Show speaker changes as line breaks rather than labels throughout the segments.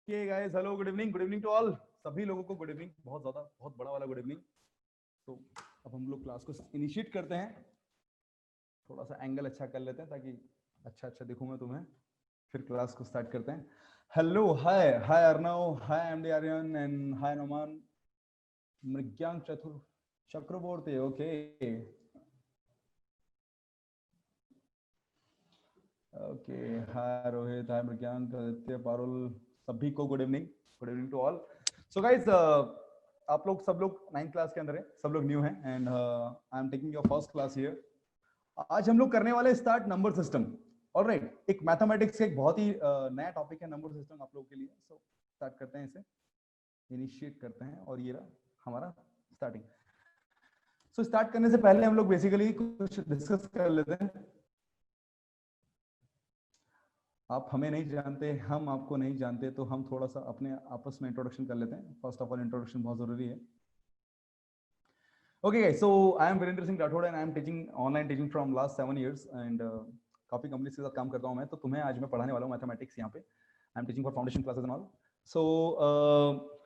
Okay guys, hello, good evening to all. सभी लोगों को गुड इवनिंग, बहुत बड़ा वाला गुड इवनिंग। तो अब हम लोग क्लास को इनिशिएट करते हैं। थोड़ा सा एंगल अच्छा कर लेते हैं ताकि अच्छा दिखूं मैं तुम्हें। फिर क्लास को स्टार्ट करते हैं। Hello, hi Arnav, hi MD Aryan and hi Noman Mrigyank Chakraborty. Okay okay, hi Rohit, hi Mrigyank, Aditya, Parul, सभी को good evening to all. So guys, आप लोग सब लोग 9th क्लास के अंदर हैं, सब लोग न्यू हैं and I am taking your first class here. आज हम लोग करने वाले स्टार्ट नंबर सिस्टम। ऑलराइट, एक मैथमेटिक्स का एक बहुत ही नया टॉपिक है नंबर सिस्टम आप लोगों के लिए। सो स्टार्ट करते हैं, इसे इनिशिएट करते हैं और ये रहा हमारा स्टार्टिंग। सो स्टार्ट करने से पहले हम लोग बेसिकली कुछ डिस्कस कर लेते हैं। आप हमें नहीं जानते, हम आपको नहीं जानते, तो हम थोड़ा सा अपने आपस में इंट्रोडक्शन कर लेते हैं। फर्स्ट ऑफ ऑल इंट्रोडक्शन बहुत जरूरी है। Okay guys, so I am Virendra Singh Rathore and I am teaching online teaching from last 7 years and काफी कंपनीज के साथ काम करता हूं मैं। तो तुम्हें आज मैं पढ़ाने वाला हूं मैथमेटिक्स यहाँ पे। I am teaching for foundation classes and all. So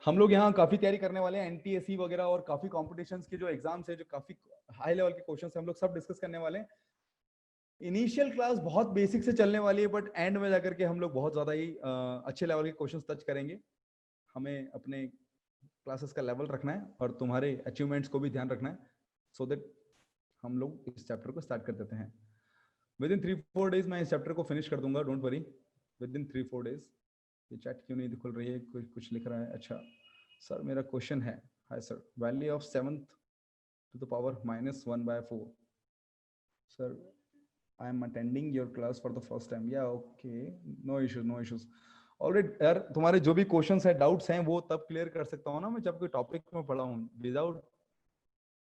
हम लोग यहाँ काफी तैयारी करने वाले हैं एनटीएससी वगैरह और काफी कॉम्पिटिशन्स के जो एग्जाम्स है, जो काफी हाई लेवल के क्वेश्चन हम लोग सब डिस्कस करने वाले हैं। इनिशियल क्लास बहुत बेसिक से चलने वाली है, बट एंड में जाकर के हम लोग बहुत ज्यादा ही अच्छे लेवल के क्वेश्चंस टच करेंगे। हमें अपने क्लासेस का लेवल रखना है और तुम्हारे अचीवमेंट्स को भी ध्यान रखना है, सो दैट हम लोग इस चैप्टर को स्टार्ट कर देते हैं। विद इन 3-4 डेज मैं इस चैप्टर को फिनिश कर दूंगा, don't worry. With in 3-4 days. ये चैट क्यों नहीं खुल रही है? कुछ लिख रहा है। अच्छा सर, मेरा क्वेश्चन है, hi sir, value of 7th to the power -1/4। Sir, I am attending your class for the first time. Yeah, okay. No issues. Alright यार, तुम्हारे जो भी क्वेश्चंस है, डाउट्स हैं, वो तब क्लियर कर सकता हूँ ना मैं जब कोई टॉपिक में पढ़ा हूँ। विदाउट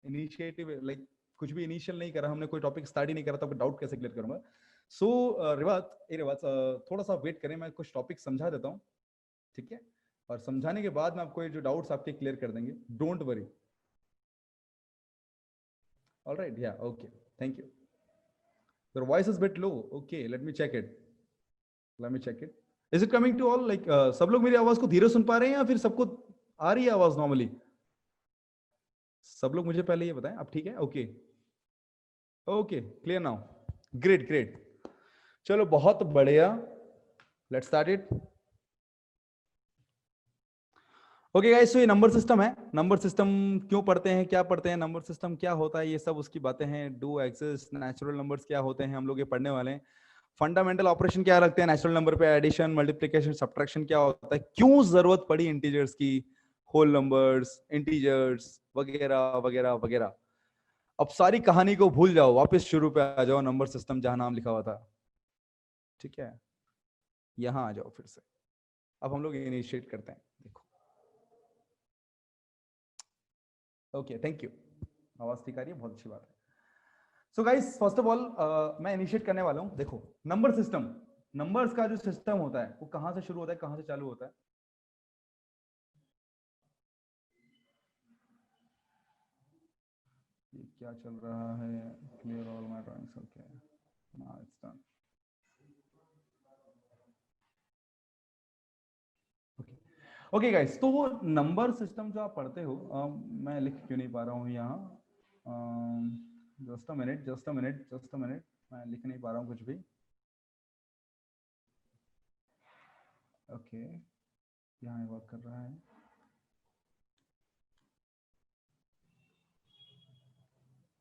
इनिशिएटिव, लाइक कुछ भी इनिशियल नहीं करा हमने, कोई टॉपिक स्टार्ट ही नहीं करा, तब डाउट कैसे क्लियर करूंगा? सो रिवाज, थोड़ा सा वेट करें, मैं कुछ टॉपिक समझा देता हूँ, ठीक है? और समझाने के बाद में आपको ये जो डाउट्स आपके क्लियर कर देंगे, डोंट वरी। ऑलराइट, या okay, thank you. Your voice is bit low. Okay, let me check it. Is it coming to all, like सब लोग मेरी आवाज को धीरे सुन पा रहे हैं या फिर सबको आ रही है आवाज नॉर्मली? सब लोग मुझे पहले ये बताएं। अब ठीक है? Okay clear now. ग्रेट। चलो बहुत बढ़िया, let's start it. Okay guys, तो ये नंबर सिस्टम है। नंबर सिस्टम क्यों पढ़ते हैं, क्या पढ़ते हैं, नंबर सिस्टम क्या होता है, ये सब उसकी बातें हैं। डू एग्जिस्ट, नेचुरल नंबर्स क्या होते हैं, हम लोग ये पढ़ने वाले हैं। फंडामेंटल ऑपरेशन क्या रखते हैं नेचुरल नंबर पे, एडिशन, मल्टीप्लिकेशन, सब्ट्रैक्शन क्या होता है, क्यों जरूरत पड़ी इंटीजर्स की, होल नंबर्स, इंटीजर्स वगैरह वगैरह वगैरह। अब सारी कहानी को भूल जाओ, वापस शुरू पे आ जाओ, नंबर सिस्टम जहां नाम लिखा हुआ था, ठीक है? यहां आ जाओ फिर से। अब हम लोग इनिशिएट करते हैं, देखो। Okay, thank you. आवाज ठीक आ रही है, बहुत अच्छी बात है। So guys, first of all मैं इनिशिएट करने वाला हूं। देखो, नंबर सिस्टम, नंबर्स का जो सिस्टम होता है वो कहां से शुरू होता है, कहां से चालू होता है? ये क्या चल रहा है? Clear all my drawings. Okay, now it's done. Okay guys, तो वो नंबर सिस्टम जो आप पढ़ते हो, मैं लिख क्यों नहीं पा रहा हूँ यहाँ? जस्ट अ मिनट, मैं लिख नहीं पा रहा हूँ कुछ भी। ओके, यहाँ वर्क कर रहा है।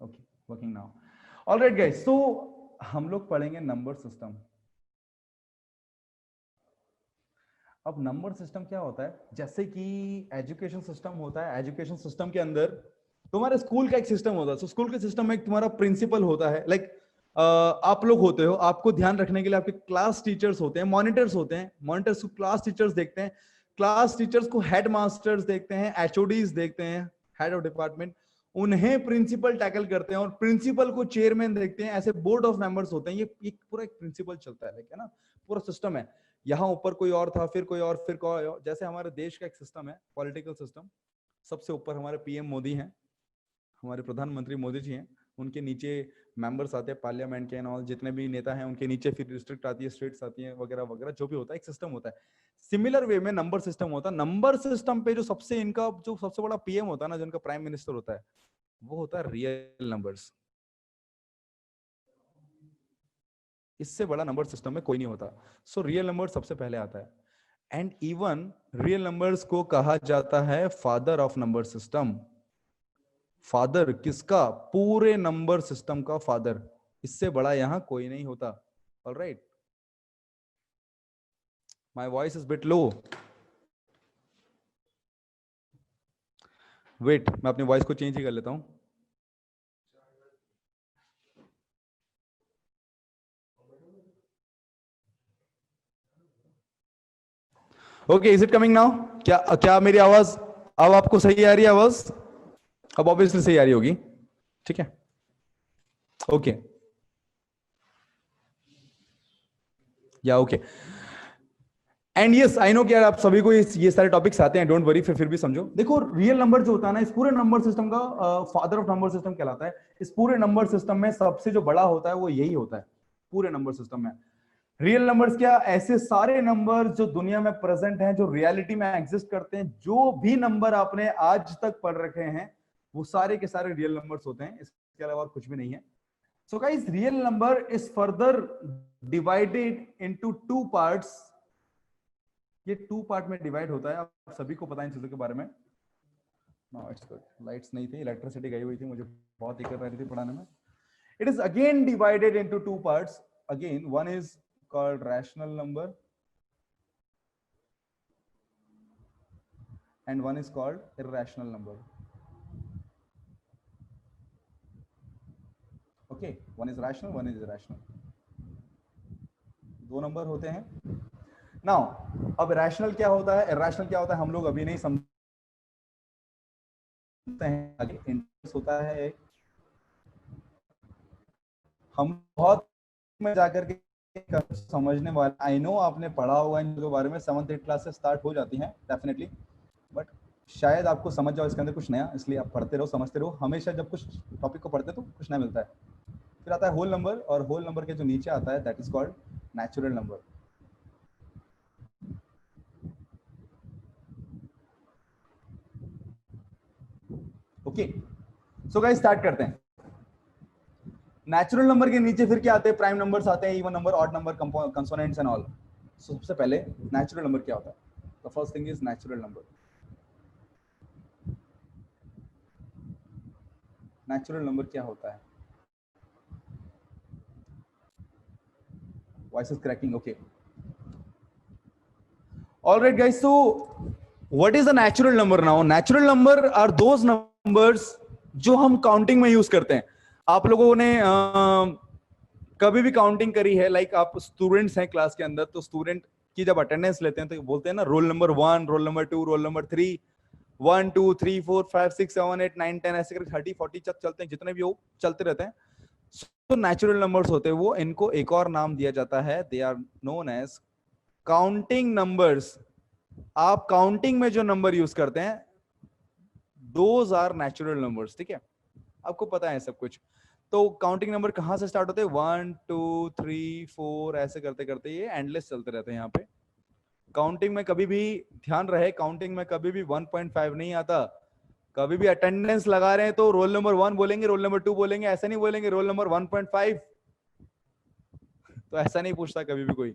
Okay, working now. Alright guys, तो हम लोग पढ़ेंगे नंबर सिस्टम। अब नंबर सिस्टम क्या होता है? जैसे कि एजुकेशन सिस्टम होता है, एजुकेशन सिस्टम के अंदर तुम्हारे स्कूल का एक सिस्टम होता है। तो स्कूल के सिस्टम में एक तुम्हारा प्रिंसिपल होता है, लाइक आप लोग होते हो, आपको ध्यान रखने के लिए आपके क्लास टीचर्स होते हैं, मॉनिटर्स होते हैं। मॉनिटर्स को क्लास टीचर्स देखते हैं, क्लास टीचर्स को हेड मास्टर्स देखते हैं, एचओडीज देखते हैं, हेड ऑफ डिपार्टमेंट, उन्हें प्रिंसिपल टैकल करते हैं, और प्रिंसिपल को चेयरमैन देखते हैं। ऐसे बोर्ड ऑफ मेंबर्स होते हैं। ये पूरा एक प्रिंसिपल चलता है, है ना? पूरा सिस्टम है। यहाँ ऊपर कोई और था, फिर कोई और, फिर कोई और। जैसे हमारे देश का एक सिस्टम है, पॉलिटिकल सिस्टम, सबसे ऊपर हमारे पीएम मोदी हैं, हमारे प्रधानमंत्री मोदी जी हैं। उनके नीचे मेंबर्स आते हैं पार्लियामेंट के एंड ऑल, जितने भी नेता हैं उनके नीचे फिर डिस्ट्रिक्ट आती है, स्टेट्स आती हैं वगैरह वगैरह, जो भी होता है एक सिस्टम होता है। सिमिलर वे में नंबर सिस्टम होता है। नंबर सिस्टम पे जो सबसे बड़ा पीएम होता है ना, जिनका प्राइम मिनिस्टर होता है, वो होता है रियल नंबर्स। इससे बड़ा नंबर सिस्टम में कोई नहीं होता। सो रियल नंबर सबसे पहले आता है। एंड इवन रियल नंबर्स को कहा जाता है father of number system. Father किसका? पूरे नंबर सिस्टम का फादर। इससे बड़ा यहां कोई नहीं होता। Alright, my voice is bit low. Wait, मैं अपनी वॉइस को चेंज ही कर लेता हूं। Okay, is it coming now? क्या क्या मेरी आवाज अब आपको सही आ रही है? आवाज अब ऑब्वियसली सही आ रही होगी, ठीक है। ओके, या okay. And yes, I know कि यार आप सभी को ये सारे टॉपिक्स आते हैं, डोंट वरी, फिर भी समझो। देखो, रियल नंबर जो होता है ना, इस पूरे नंबर सिस्टम का फादर ऑफ नंबर सिस्टम कहलाता है। इस पूरे नंबर सिस्टम में सबसे जो बड़ा होता है वो यही होता है पूरे नंबर सिस्टम में। रियल नंबर्स क्या? ऐसे सारे नंबर जो दुनिया में प्रेजेंट हैं, जो रियलिटी में एग्जिस्ट करते हैं, जो भी नंबर आपने आज तक पढ़ रखे हैं, वो सारे के सारे रियल नंबर्स होते हैं। इसके अलावा और कुछ भी नहीं है। So guys, real number is further divided into two parts. ये टू पार्ट में डिवाइड होता है। आप सभी को पता है इन चीजों के बारे में। No, it's good. लाइट्स नहीं थी, इलेक्ट्रिसिटी गई हुई थी, मुझे बहुत दिक्कत आ रही थी पढ़ाने में। It is again divided into two parts. Again, one is called rational number and one is called irrational number. Okay, one is rational, one is irrational. दो नंबर होते हैं। नाउ अब रैशनल क्या होता है, इरेशनल क्या होता है, हम लोग अभी नहीं समझते हैं। आगे इंटरेस्ट होता है एक, हम बहुत में जाकर के समझने वाले। आई नो आपने पढ़ा हुआ इनके बारे में, 7th 8th क्लास से स्टार्ट हो जाती हैं डेफिनेटली, बट शायद आपको समझ जाओ इसके अंदर कुछ नया, इसलिए आप पढ़ते रहो, समझते रहो। हमेशा जब कुछ टॉपिक को पढ़ते तो कुछ नया मिलता है। फिर आता है होल नंबर, और होल नंबर के जो नीचे आता है that is called natural number. Okay, so guys start करते हैं। नेचुरल नंबर के नीचे फिर क्या आते हैं? प्राइम नंबर्स आते हैं, even number, odd number, consonants and all. सबसे पहले नेचुरल नंबर क्या होता है? The first thing is natural number. Natural number क्या होता है? Voice is cracking. Okay, alright guys, so what is a natural number? Now natural number are those numbers जो हम काउंटिंग में यूज करते हैं। आप लोगों ने कभी भी काउंटिंग करी है? लाइक आप स्टूडेंट्स हैं क्लास के अंदर, तो स्टूडेंट की जब अटेंडेंस लेते हैं तो बोलते हैं ना, roll number 1, roll number 2, roll number 3, 1 2 3 4 5 6 7 8 9 10 ऐसे करके 30 40 तक चलते हैं, जितने भी हो चलते रहते हैं। तो नेचुरल नंबर्स होते हैं वो, इनको एक और नाम दिया जाता है, they are known as counting numbers. आप काउंटिंग में जो नंबर यूज करते हैं, दोज आर नेचुरल नंबर्स, ठीक है। आपको पता है सब कुछ। तो काउंटिंग नंबर कहां से स्टार्ट होते हैं? 1 2 3 4 ऐसे करते करते ये एंडलेस चलते रहते हैं यहाँ पे। काउंटिंग में कभी भी ध्यान रहे, काउंटिंग में कभी भी 1.5 नहीं आता। कभी भी अटेंडेंस लगा रहे हैं तो रोल नंबर 1 बोलेंगे, रोल नंबर 2 बोलेंगे, ऐसा नहीं बोलेंगे रोल नंबर 1.5। तो ऐसा नहीं पूछता कभी भी कोई।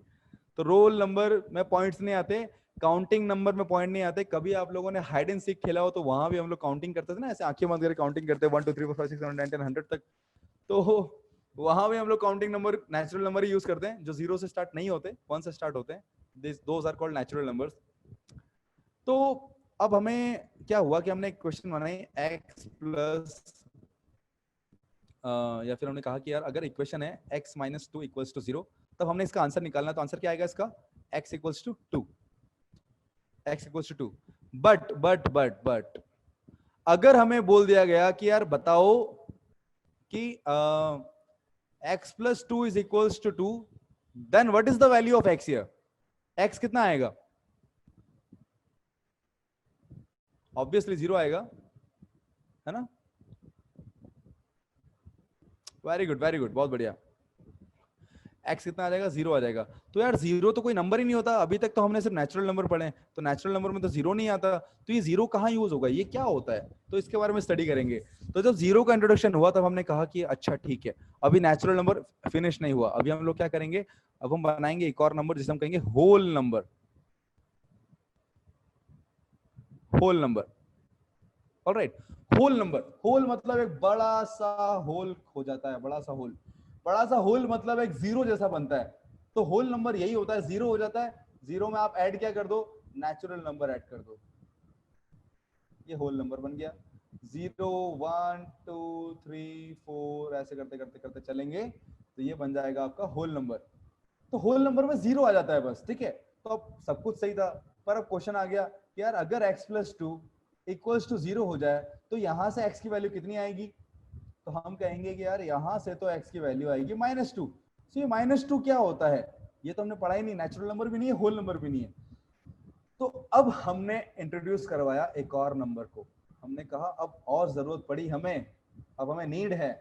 तो रोल नंबर में पॉइंट्स नहीं आते, काउंटिंग नंबर में पॉइंट नहीं आते। कभी आप लोगों ने हाइड एंड सीक खेला हो तो वहां भी हम लोग काउंटिंग करते थे ना, ऐसे आंखें बंद करके काउंटिंग करते 1 2 3 4 5 6 7 8 9 10 100 तक। तो वहां भी हम लोग काउंटिंग नंबर, नेचुरल नंबर ही यूज करते हैं, जो 0 से स्टार्ट नहीं होते, 1 से स्टार्ट होते हैं। Those are called natural numbers. तो अब हमें क्या हुआ कि हमने एक क्वेश्चन बनाई x प्लस, या फिर हमने कहा कि यार अगर इक्वेशन है x माइनस 2 इक्वल्स टू 0, तब हमने इसका आंसर निकालना। तो आंसर क्या आएगा इसका? x equals to 2, x equals to 2। But अगर हमें बोल दिया गया कि यार बताओ कि x plus 2 is equals to 2, then what is the value of x here? x कितना आएगा? ऑब्वियसली 0 आएगा, है ना? वेरी गुड वेरी गुड, बहुत बढ़िया। x कितना आ जाएगा, 0 आ जाएगा। तो यार 0 तो कोई नंबर ही नहीं होता, अभी तक तो हमने सिर्फ नेचुरल नंबर पढ़े हैं, तो नेचुरल नंबर में तो 0 नहीं आता, तो ये 0 कहाँ यूज होगा, ये क्या होता है, तो इसके बारे में स्टडी करेंगे। तो जब 0 का इंट्रोडक्शन हुआ तब हमने कहा कि अच्छा ठीक है, अभी नेचुरल नंबर फिनिश नहीं हुआ, अभी हम लोग क्या करेंगे, अब हम बनाएंगे एक और नंबर जिसे हम कहेंगे whole number. Whole number, alright. Whole number, whole मतलब एक बड़ा सा होल हो जाता है, बड़ा सा होल, बड़ा सा होल मतलब एक जीरो जैसा बनता है। तो होल नंबर यही होता है, जीरो हो जाता है, जीरो में आप ऐड क्या कर दो, नेचुरल नंबर ऐड कर दो, ये होल नंबर बन गया। 0 1 2 3 4 ऐसे करते करते करते चलेंगे तो ये बन जाएगा आपका होल नंबर। तो होल नंबर में 0 आ जाता है बस, ठीक है। तो अब सब कुछ सही था, पर अब क्वेश्चन आ गया कि यार अगर x + 2 इक्वल्स टू 0 हो जाए तो यहां से x की वैल्यू कितनी आएगी, तो हम कहेंगे कि यार यहां से तो x की वैल्यू आएगी -2। तो ये -2 क्या होता है, ये तो हमने पढ़ा ही नहीं, नेचुरल नंबर भी नहीं है, होल नंबर भी नहीं है। तो अब हमने इंट्रोड्यूस करवाया एक और नंबर को, हमने कहा अब और जरूरत पड़ी हमें, अब हमें नीड है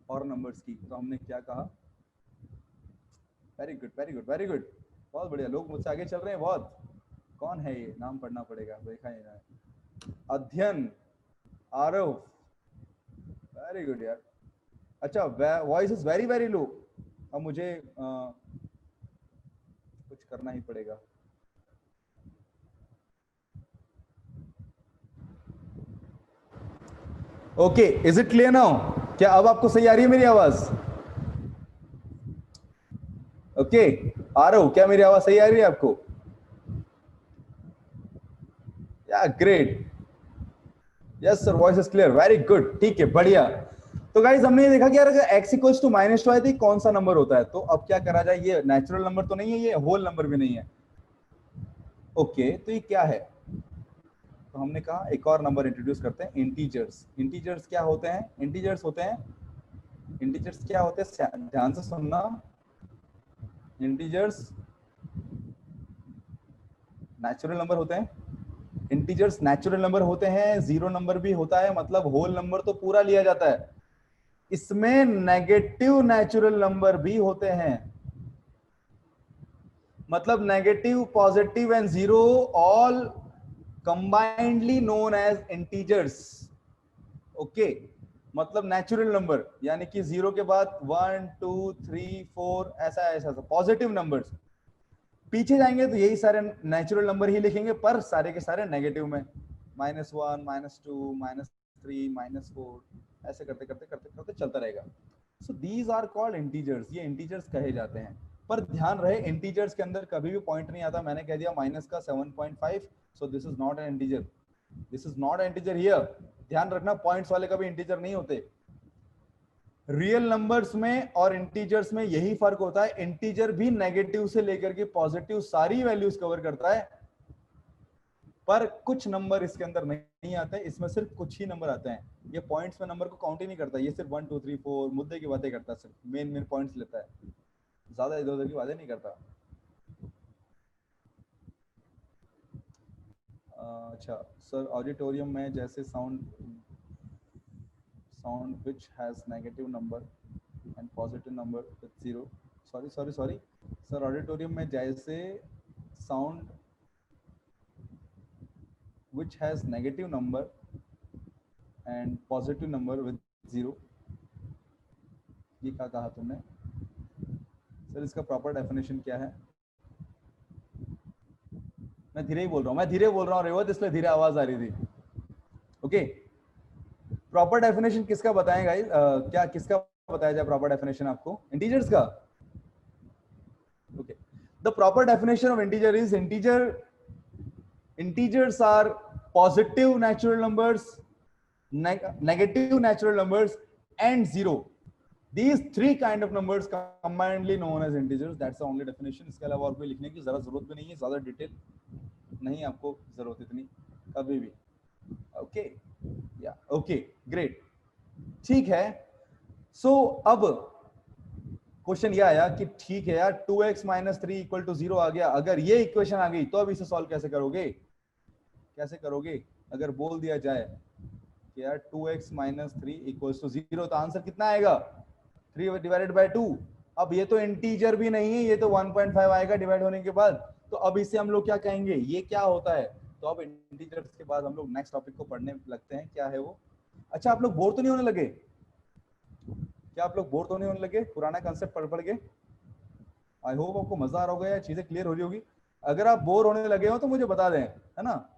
और नंबर्स की, तो हमने क्या कहा, very good very good very good, बहुत बढ़िया, लोग मुझसे आगे चल रहे हैं बहुत। कौन है ये, नाम पढ़ना पड़ेगा, देखा ही ना, अध्ययन आरव, वेरी गुड यार। अच्छा, voice is very very low, अब मुझे कुछ करना ही पड़ेगा। Okay, is it clear now, क्या अब आपको सही आ रही है मेरी आवाज? ओके, आ रहा हूं क्या, मेरी आवाज सही आ रही है आपको? या great, yes sir, voice is clear, very good, ठीक है, बढ़िया। तो गाइस हमने ये देखा कि यार अगर x इक्वल्स टू -2 आए तो कौन सा नंबर होता है, तो अब क्या करा जाए, ये नेचुरल नंबर तो नहीं है, ये होल नंबर भी नहीं है। ओके, तो ये क्या है, तो हमने कहा एक और नंबर इंट्रोड्यूस करते हैं, इंटीजर्स। इंटीजर्स क्या होते हैं, इंटीजर्स होते हैं, इंटीजर्स क्या होते हैं, ध्यान से सुनना, इंटीजर्स नेचुरल नंबर होते हैं, इंटीजर्स नेचुरल नंबर होते हैं, जीरो नंबर भी होता है, मतलब होल नंबर तो पूरा लिया जाता है, इसमें नेगेटिव नेचुरल नंबर भी होते हैं, मतलब negative, positive and zero all combinedly known as integers. Okay, मतलब नेचुरल नंबर यानी कि 0 के बाद 1 2 3 4 ऐसा ऐसा पॉजिटिव नंबर्स, पीछे जाएंगे तो यही सारे नेचुरल नंबर ही लिखेंगे, पर सारे के सारे नेगेटिव में, -1 -2 -3 -4 ऐसे करते करते करते करते चलता रहेगा। So these are called integers, ये इंटीजर्स कहे जाते हैं। पर ध्यान रहे, इंटीजर्स के अंदर कभी भी पॉइंट नहीं आता, मैंने कह दिया माइनस का 7.5, so this is not an integer, this is not an integer here. ध्यान रखना, पॉइंट्स वाले कभी इंटीजर नहीं होते। रियल नंबर्स में और इंटीजर्स में यही फर्क होता है, इंटीजर भी नेगेटिव से लेकर के पॉजिटिव सारी वैल्यूज कवर करता है, पर कुछ नंबर इसके अंदर नहीं आते, इसमें सिर्फ कुछ ही नंबर आते हैं। ये पॉइंट्स में नंबर को काउंट ही नहीं करता, ये सिर्फ 1 2 3 4 मुद्दे की बातें करता है, सिर्फ मेन मेन पॉइंट्स लेता है, ज्यादा इधर उधर की बातें नहीं करता। अच्छा सर, ऑडिटोरियम में जैसे sound which has negative number and positive number with 0, sorry sir, auditorium में जैसे sound which has negative number and positive number with 0, ये क्या कहा तुमने सर, इसका प्रॉपर डेफिनेशन क्या है? मैं धीरे ही बोल रहा हूँ रेवत, इसलिए धीरे आवाज आ रही थी। ओके, प्रॉपर डेफिनेशन किसका बताएं गाइस, क्या किसका बताया जाए प्रॉपर डेफिनेशन आपको, इंटीजर्स का? Okay, the proper definition of integer is, integers are positive natural numbers, negative natural numbers and 0. These three kind of numbers combinedly known as integers. That's the only definition. इसके अलावा और कोई लिखने की जरूरत भी नहीं है, ज्यादा डिटेल नहीं आपको जरूरत इतनी कभी भी। ओके या ओके ग्रेट, ठीक है। सो अब क्वेश्चन ये आया कि ठीक है यार 2x - 3 = 0 आ गया, अगर ये इक्वेशन आ गई तो अब इसे सॉल्व कैसे करोगे, कैसे करोगे? अगर बोल दिया जाए कि यार 2x माइनस 3 इक्वल्स टू 0, तो आंसर कितना आएगा 3 डिवाइडेड बाय 2। अब ये तो इंटीजर भी नहीं है, ये तो 1.5 आएगा डिवाइड होने के बाद। तो अब इसे हम लोग क्या कहेंगे, ये क्या होता है। तो अब इंटीजर्स के बाद हम लोग नेक्स्ट टॉपिक को पढ़ने लगते हैं, क्या है वो। अच्छा, आप लोग बोर तो नहीं होने लगे, क्या आप लोग बोर तो नहीं होने लगे पुराना कंसेप्ट पढ़ पढ़ के। आई होप आपको मजा आ रहा होगा या चीजें क्लियर हो रही होगी। अगर आप बोर होने लगे हो तो मुझे बता दें, है ना।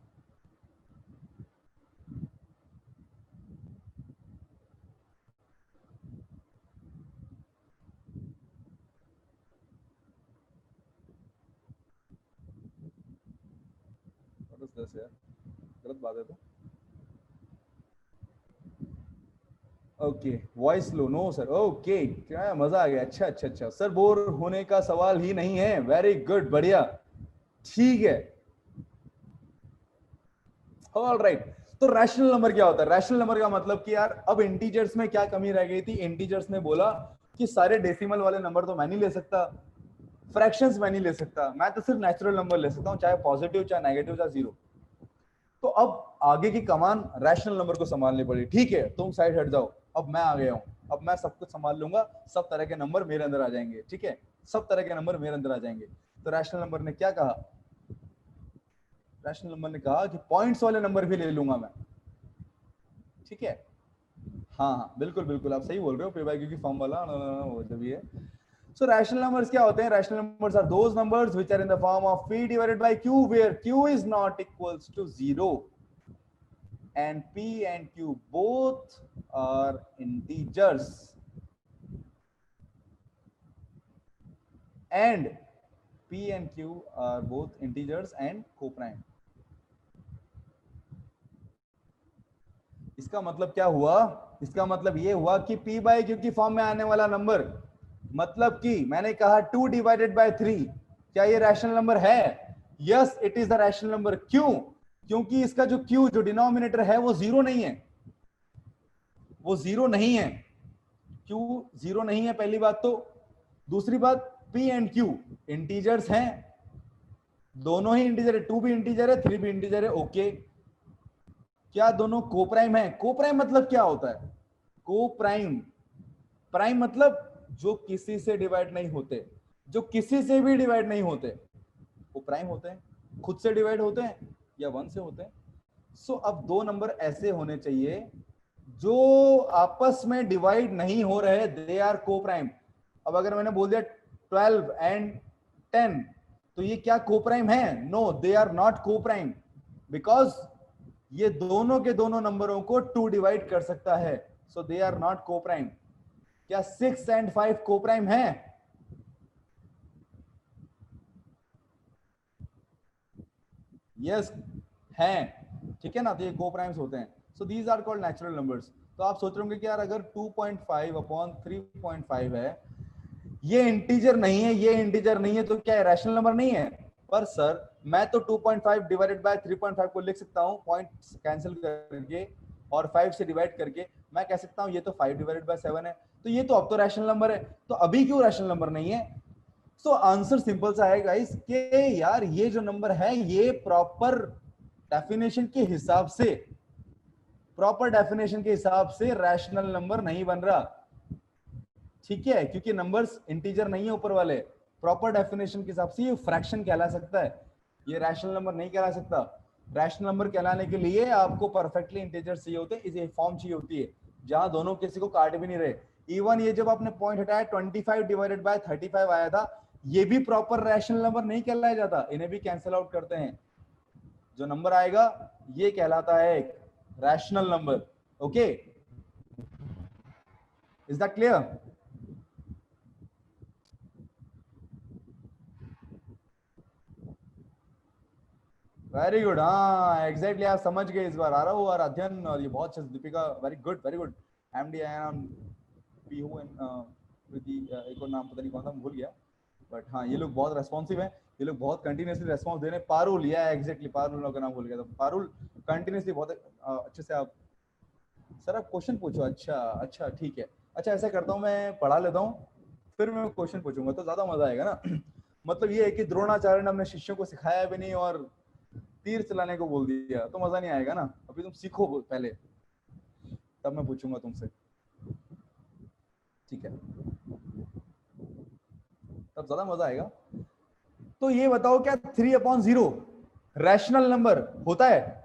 यार गलत बात है तो। ओके, वॉइस लो, नो सर, ओके, क्या मजा आ गया। अच्छा अच्छा अच्छा सर, बोर होने का सवाल ही नहीं है। वेरी गुड, बढ़िया, ठीक है, ऑल राइट। तो रैशनल नंबर क्या होता है। रैशनल नंबर का मतलब कि यार अब इंटीजर्स में क्या कमी रह गई थी। इंटीजर्स ने बोला कि सारे डेसिमल वाले नंबर तो मैं नहीं ले सकता, फ्रैक्शंस मैं नहीं ले सकता, मैं तो सिर्फ नेचुरल नंबर ले सकता हूं, चाहे पॉजिटिव चाहे नेगेटिव चाहे जीरो। तो अब आगे की कमान रैशनल नंबर को संभालनी पड़ी। ठीक है, तुम साइड हट जाओ, अब मैं आ गया हूं, अब मैं सब कुछ संभाल लूंगा, सब तरह के नंबर मेरे अंदर आ जाएंगे। ठीक है, सब तरह के नंबर मेरे अंदर आ जाएंगे। तो रैशनल नंबर ने क्या कहा, रैशनल नंबर ने कहा कि पॉइंट्स वाले नंबर भी ले लूंगा मैं। ठीक है, हाँ हाँ बिल्कुल बिल्कुल, आप सही बोल रहे हो, पे बाय क्यू की फॉर्म वाला वो जो भी है। So rational numbers क्या होते हैं। rational numbers are those numbers which are in the form of p divided by q, where q is not equals to 0 and p and q both are integers and p and q are both integers and coprime। इसका मतलब क्या हुआ, इसका मतलब ये हुआ कि p by q की फॉर्म में आने वाला नंबर, मतलब कि मैंने कहा 2 डिवाइडेड बाय 3, क्या ये रैशनल नंबर है। Yes, it is the rational number. क्यों, क्योंकि इसका जो q जो डिनोमिनेटर है वो जीरो नहीं है, वो जीरो नहीं है, q जीरो नहीं है पहली बात तो। दूसरी बात, p एंड q इंटीजर्स हैं, दोनों ही इंटीजर है, 2 भी इंटीजर है 3 भी इंटीजर है। ओके, क्या दोनों कोप्राइम है। कोप्राइम मतलब क्या होता है, कोप्राइम, प्राइम मतलब जो किसी से डिवाइड नहीं होते, जो किसी से भी डिवाइड नहीं होते वो प्राइम होते हैं। खुद से डिवाइड होते हैं या वन से होते हैं। सो अब दो नंबर ऐसे होने चाहिए जो आपस में डिवाइड नहीं हो रहे, दे आर को प्राइम। अब अगर मैंने बोल दिया 12 एंड 10, तो ये क्या को प्राइम है। नो, दे आर नॉट को प्राइम, बिकॉज ये दोनों के दोनों नंबरों को 2 डिवाइड कर सकता है। सो दे आर नॉट को प्राइम। क्या 6 एंड 5 को प्राइम है। यस हैं, ठीक है ना, तो ये को प्राइम्स होते हैं। So these are called natural numbers. तो आप सोच रहे होंगे कि यार अगर 2.5 अपॉन 3.5 है, ये इंटीजर नहीं है, ये इंटीजर नहीं है, तो क्या रैशनल नंबर नहीं है। पर सर मैं तो 2.5 डिवाइडेड बाय 3.5 को लिख सकता हूँ, पॉइंट कैंसिल करके और 5 से डिवाइड करके मैं कह सकता हूँ ये तो 5 डिवाइडेड बाय 7 है, तो ये तो अब तो रैशनल नंबर है। तो अभी क्यों रैशनल नंबर नहीं है। सो आंसर सिंपल सा है गाइस कि यार ये जो नंबर है ये प्रॉपर डेफिनेशन के हिसाब से, प्रॉपर डेफिनेशन के हिसाब से रैशनल नंबर नहीं बन रहा। ठीक है, क्योंकि नंबर्स इंटीजर नहीं है ऊपर वाले, प्रॉपर डेफिनेशन के हिसाब से ये फ्रैक्शन कहला सकता है, ये रैशनल नंबर नहीं कहला सकता। रैशनल नंबर कहलाने के लिए आपको परफेक्टली इंटीजर चाहिए होते हैं, इसे फॉर्म चाहिए होती है जहां दोनों किसी को काट भी नहीं रहे। इवन ये जब आपने पॉइंट हटाया 25 डिवाइडेड बाय 35 आया था, ये भी प्रॉपर रैशनल नंबर नहीं कहलाया जाता, इन्हें भी कैंसिल आउट करते हैं। जो नंबर आएगा ये कहलाता है एक rational number. Okay, is that clear. Very good, हाँ एग्जैक्टली, आप समझ गए इस बार आ रहा हूँ। और अध्ययन, और ये बहुत अच्छा Deepika, very good very good. MD Pihu and एक और नाम पता नहीं कौन था, भूल गया, बट हाँ ये लोग बहुत रेस्पॉन्सिव हैं, ये लोग बहुत कंटिन्यूसली रेस्पॉन्स दे रहे हैं। पारुल, या एग्जैक्टली पारुल का नाम भूल गया था। पारुल कंटिन्यूसली बहुत अच्छे से आप, सर आप क्वेश्चन पूछो। अच्छा अच्छा ठीक है, अच्छा ऐसा करता हूँ मैं पढ़ा लेता हूँ, फिर मैं क्वेश्चन पूछूंगा तो ज्यादा मजा आएगा ना। मतलब ये है कि द्रोणाचार्य ने अपने शिष्यों को सिखाया भी नहीं और तीर चलाने को बोल दिया तो मजा नहीं आएगा ना। अभी तुम सीखो पहले। तब मैं पूछूंगा तुमसे, ठीक है, तब ज्यादा मजा आएगा। तो ये बताओ क्या 3/0 रैशनल नंबर होता है?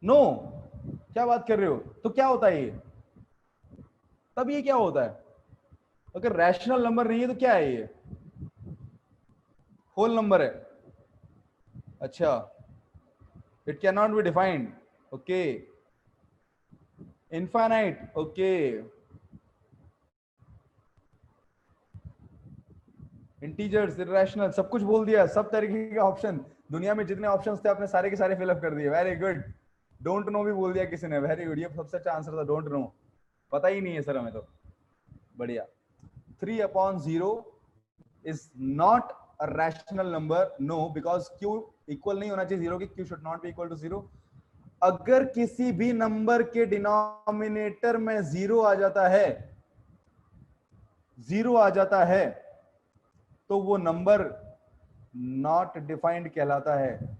नो, क्या बात कर रहे हो? तो क्या होता है ये? तब ये क्या होता है? अगर रैशनल नंबर नहीं है तो क्या है ये? होल नंबर है। अच्छा, it can not be defined, okay, infinite, okay, integers, irrational, सब कुछ बोल दिया, सब तरीके के ऑप्शन, दुनिया में जितने ऑप्शंस थे आपने सारे के सारे फिलअप कर दिए, वेरी गुड। डोंट नो भी बोल दिया किसी ने, वेरी गुड, ये सबसे अच्छा आंसर था, डोंट नो, पता ही नहीं है सर हमें तो, बढ़िया। 3/0 is not a rational number, no, because Q equal नहीं होना चाहिए जीरो के, Q should not be equal to zero. अगर किसी भी नंबर के डिनोमिनेटर में जीरो आ जाता है, जीरो आ जाता है, तो वो नंबर नॉट डिफाइंड कहलाता है।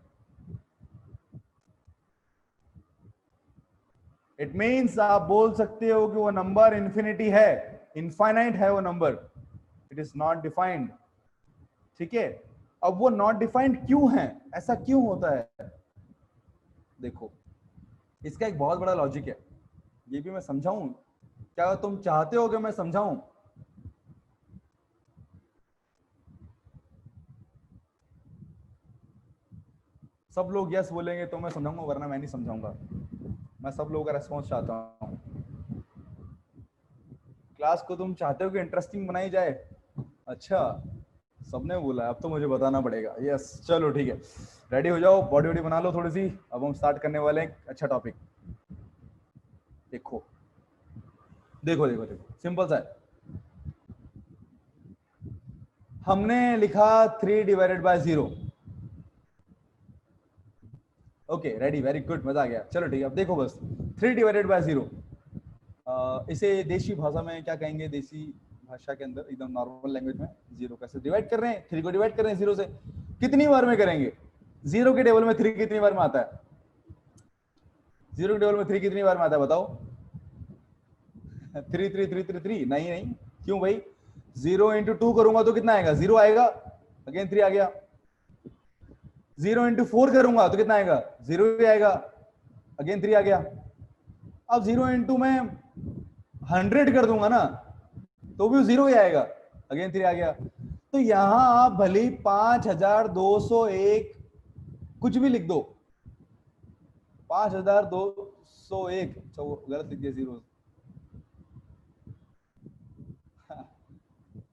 इट मीन्स आप बोल सकते हो कि वो नंबर इंफिनिटी है, इनफाइनाइट है वो number, it is not defined, ठीक है। अब वो नॉट डिफाइंड क्यों है, ऐसा क्यों होता है? देखो, इसका एक बहुत बड़ा लॉजिक है, ये भी मैं समझाऊं? क्या तुम चाहते हो कि मैं समझाऊं? सब लोग यस बोलेंगे तो मैं समझाऊंगा, वरना मैं नहीं समझाऊंगा। मैं सब लोगों का रेस्पॉन्स चाहता हूं। क्लास को तुम चाहते हो कि इंटरेस्टिंग बनाई जाए? अच्छा, सबने बोला, अब तो मुझे बताना पड़ेगा। यस, चलो ठीक है, रेडी हो जाओ, बॉडी वॉडी बना लो थोड़ी सी, अब हम स्टार्ट करने वाले हैं अच्छा टॉपिक। देखो देखो देखो देखो, सिंपल सा है। हमने लिखा 3/0। ओके, रेडी, वेरी गुड, मजा आ गया। चलो ठीक है, अब देखो बस, 3/0, इसे देशी भाषा में क्या कहेंगे, देसी भाषा के अंदर एकदम नॉर्मल लैंग्वेज में, जीरो कैसे डिवाइड कर रहे हैं, थ्री को डिवाइड कर रहे हैं जीरो से, कितनी बार में करेंगे? जीरो के टेबल में थ्री कितनी बार में आता है? जीरो के टेबल में थ्री कितनी बार में आता है बताओ? Three three three three three, नहीं नहीं, क्यों भाई? जीरो इंटू टू करूंगा तो कितना आएगा? जीरो आएगा, अगेन थ्री आ गया। जीरो इंटू फोर करूंगा तो कितना आएगा? जीरो ही आएगा, अगेन थ्री आ गया। अब जीरो इंटू में 100 कर दूंगा ना, तो भी जीरो ही आएगा, अगेन थ्री आ गया। तो यहां आप भले 5201 कुछ भी लिख दो, 5201, गलत लिख दिया जीरो,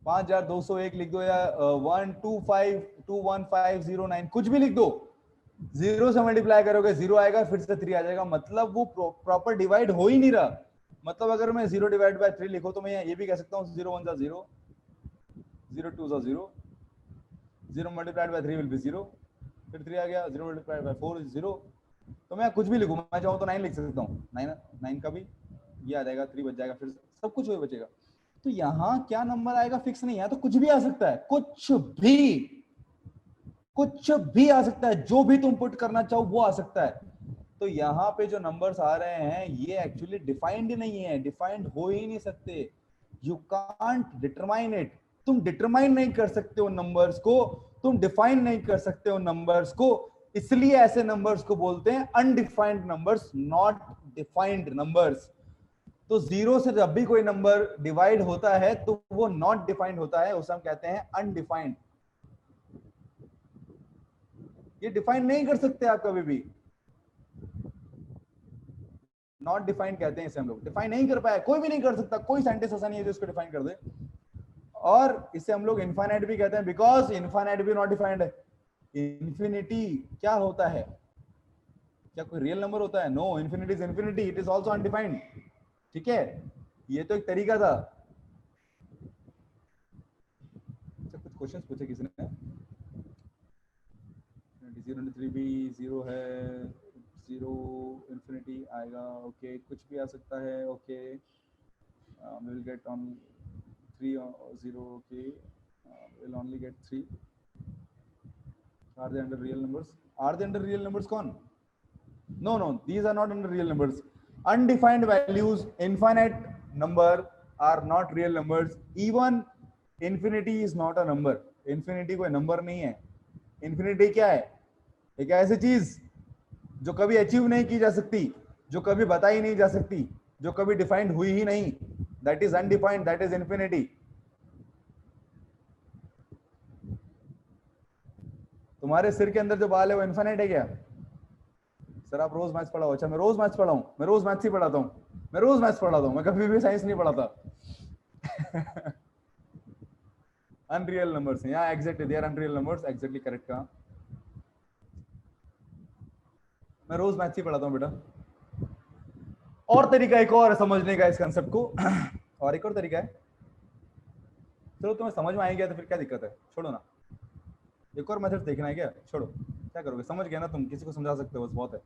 5201 लिख दो, या 1252150 कुछ भी लिख दो, जीरो से मल्टीप्लाई करोगे जीरो आएगा, फिर से थ्री आ जाएगा, मतलब वो प्रॉपर डिवाइड हो ही नहीं रहा। मतलब अगर मैं जीरो डिवाइड बाय थ्री लिखो तो मैं ये भी कह सकता हूँ जीरो वन जा जीरो, जीरो टू जा zero, zero multiplied by three will be zero, फिर थ्री आ गया, zero multiplied by four zero. तो मैं कुछ भी लिखूं, मैं चाहूँ तो नाइन लिख सकता हूँ, नाइन, नाइन का भी ये आ जाएगा, थ्री बच जाएगा, फिर सब कुछ वही बचेगा। तो यहाँ क्या नंबर आएगा फिक्स नहीं है, तो कुछ भी आ सकता है, कुछ भी, कुछ भी आ सकता है, जो भी तुम पुट करना चाहो वो आ सकता है। तो यहाँ पे जो नंबर्स आ रहे हैं ये एक्चुअली डिफाइंड नहीं है, डिफाइंड हो ही नहीं सकते, यू कांट डिटरमाइन इट, तुम डिटरमाइन नहीं कर सकते उन नंबर्स को, तुम डिफाइन नहीं कर सकते उन नंबर्स को, इसलिए ऐसे नंबर्स को बोलते हैं undefined numbers, not defined numbers. तो जीरो से जब भी कोई नंबर डिवाइड होता है तो वो नॉट डिफाइंड होता है, उसे हम कहते हैं अनडिफाइंड। ये डिफाइन नहीं कर सकते आप कभी भी, नॉट डिफाइंड कहते हैं इसे हम लोग, डिफाइन नहीं कर पाया, कोई भी नहीं कर सकता, कोई साइंटिस्ट ऐसा नहीं है जो इसको डिफाइन कर दे। और इसे हम लोग इनफाइनाइट भी कहते हैं, बिकॉज इनफाइनाइट भी नॉट डिफाइंड है। इन्फिनिटी क्या होता है? क्या कोई रियल नंबर होता है? No, infinity is infinity, it is also undefined, ठीक है। ये तो एक तरीका था। कुछ क्वेश्चन पूछे किसी ने, जीरो थ्री भी जीरो है, जीरो इन्फिनिटी आएगा, ओके, कुछ भी आ सकता है, okay, we will get on 3 or 0, okay, we'll only get 3, are they under real numbers? Are they under real numbers? कौन? No, no, these are not real numbers. Undefined values, infinite number are not real numbers. Even infinity is not a number. Infinity कोई number नहीं है. Infinity क्या है? एक ऐसी चीज जो कभी अचीव नहीं की जा सकती, जो कभी बताई नहीं जा सकती, जो कभी डिफाइंड हुई ही नहीं. That is undefined. That is infinity. तुम्हारे सिर के अंदर जो बाल है वो इन्फिनिट है क्या? सर आप रोज मैथ्स पढ़ाओ. अच्छा मैं रोज मैथ्स पढ़ाऊं? मैं रोज मैथ्स ही पढ़ाता हूं. मैं रोज मैथ्स पढ़ाता हूं. मैं कभी भी साइंस नहीं पढ़ाता. Unreal numbers. या exactly they are unreal numbers. Exactly correct कहा. मैं रोज मैथ्स ही पढ़ाता हूं बेटा. और तरीका एक और समझने का इस कंसेप्ट को. और एक और तरीका है. चलो तुम्हें समझ में आ गया तो फिर क्या दिक्कत है, छोड़ो ना. एक और मेथड देखना है क्या? छोड़ो. क्या करोगे? समझ गया ना तुम, किसी को समझा सकते हो बस बहुत है.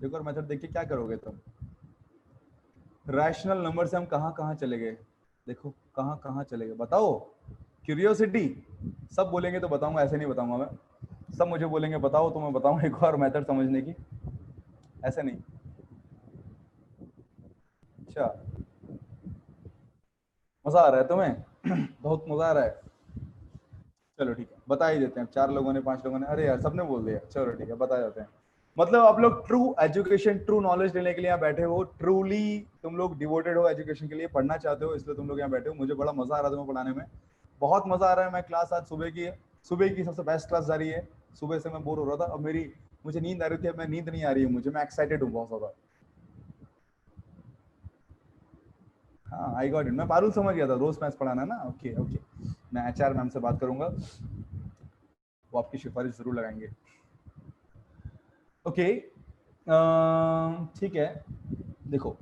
एक और मेथड देख के क्या करोगे तुम? रैशनल नंबर से हम कहां कहां चले गए. देखो कहां कहां चले गए बताओ. क्यूरियोसिटी. सब बोलेंगे तो बताऊंगा, ऐसे नहीं बताऊंगा मैं. सब मुझे बोलेंगे बताओ तो मैं बताऊंगा एक और मेथड समझने की. ऐसे नहीं. अच्छा मजा आ रहा है तुम्हें? बहुत मजा आ रहा है. चलो ठीक है बता ही देते हैं. 4 लोगों ने 5 लोगों ने, अरे यार सबने बोल दिया. चलो ठीक है बता जाते हैं. मतलब आप लोग ट्रू एजुकेशन, ट्रू नॉलेज लेने के लिए यहाँ बैठे हो. ट्रूली तुम लोग डिवोटेड हो एजुकेशन के लिए, पढ़ना चाहते हो, इसलिए तुम लोग यहाँ बैठे हो. मुझे बड़ा मजा आ रहा है तुम्हें पढ़ाने में. बहुत मजा आ रहा है. मैं क्लास आज सुबह की सबसे बेस्ट क्लास जा रही है. सुबह से मैं बोर हो रहा था. अब मुझे नींद आ रही थी. अब मैं नींद नहीं आ रही है मुझे. मैं एक्साइटेड हूँ बहुत ज्यादा. हाँ आई गॉट इट. मैं पारुल समझ गया था. रोज मैथ्स पढ़ाना ना. Okay okay. मैं एचआर मैम से बात करूंगा, वो आपकी सिफारिश जरूर लगाएंगे. ओके ठीक है. देखो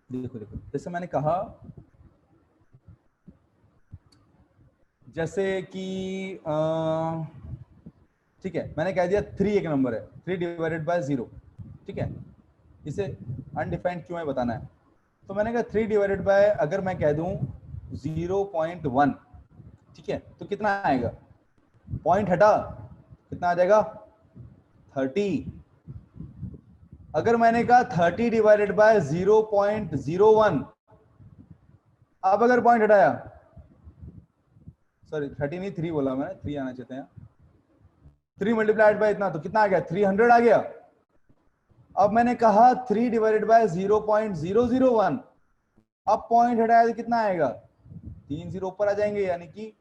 देखो देखो जैसे मैंने कहा, जैसे कि ठीक है मैंने कह दिया 3 एक नंबर है. 3 डिवाइडेड बाय 0. ठीक है. इसे अनडिफाइंड क्यों है बताना है. तो मैंने कहा 3 डिवाइडेड बाय, अगर मैं कह दूं 0.1, ठीक है, तो कितना आएगा? पॉइंट हटा कितना आ जाएगा? 30. अगर मैंने कहा 30 डिवाइडेड बाय 0.01, अब अगर पॉइंट हटाया, सॉरी 30 नहीं 3 बोला मैंने, 3 आना चाहते हैं. 3 मल्टीप्लाइड बाय इतना तो कितना आ गया? 300 आ गया. अब मैंने कहा 3 डिवाइडेड बाय 0.001, अब पॉइंट हटाया तो कितना आएगा? 3 0 ऊपर आ जाएंगे यानी कि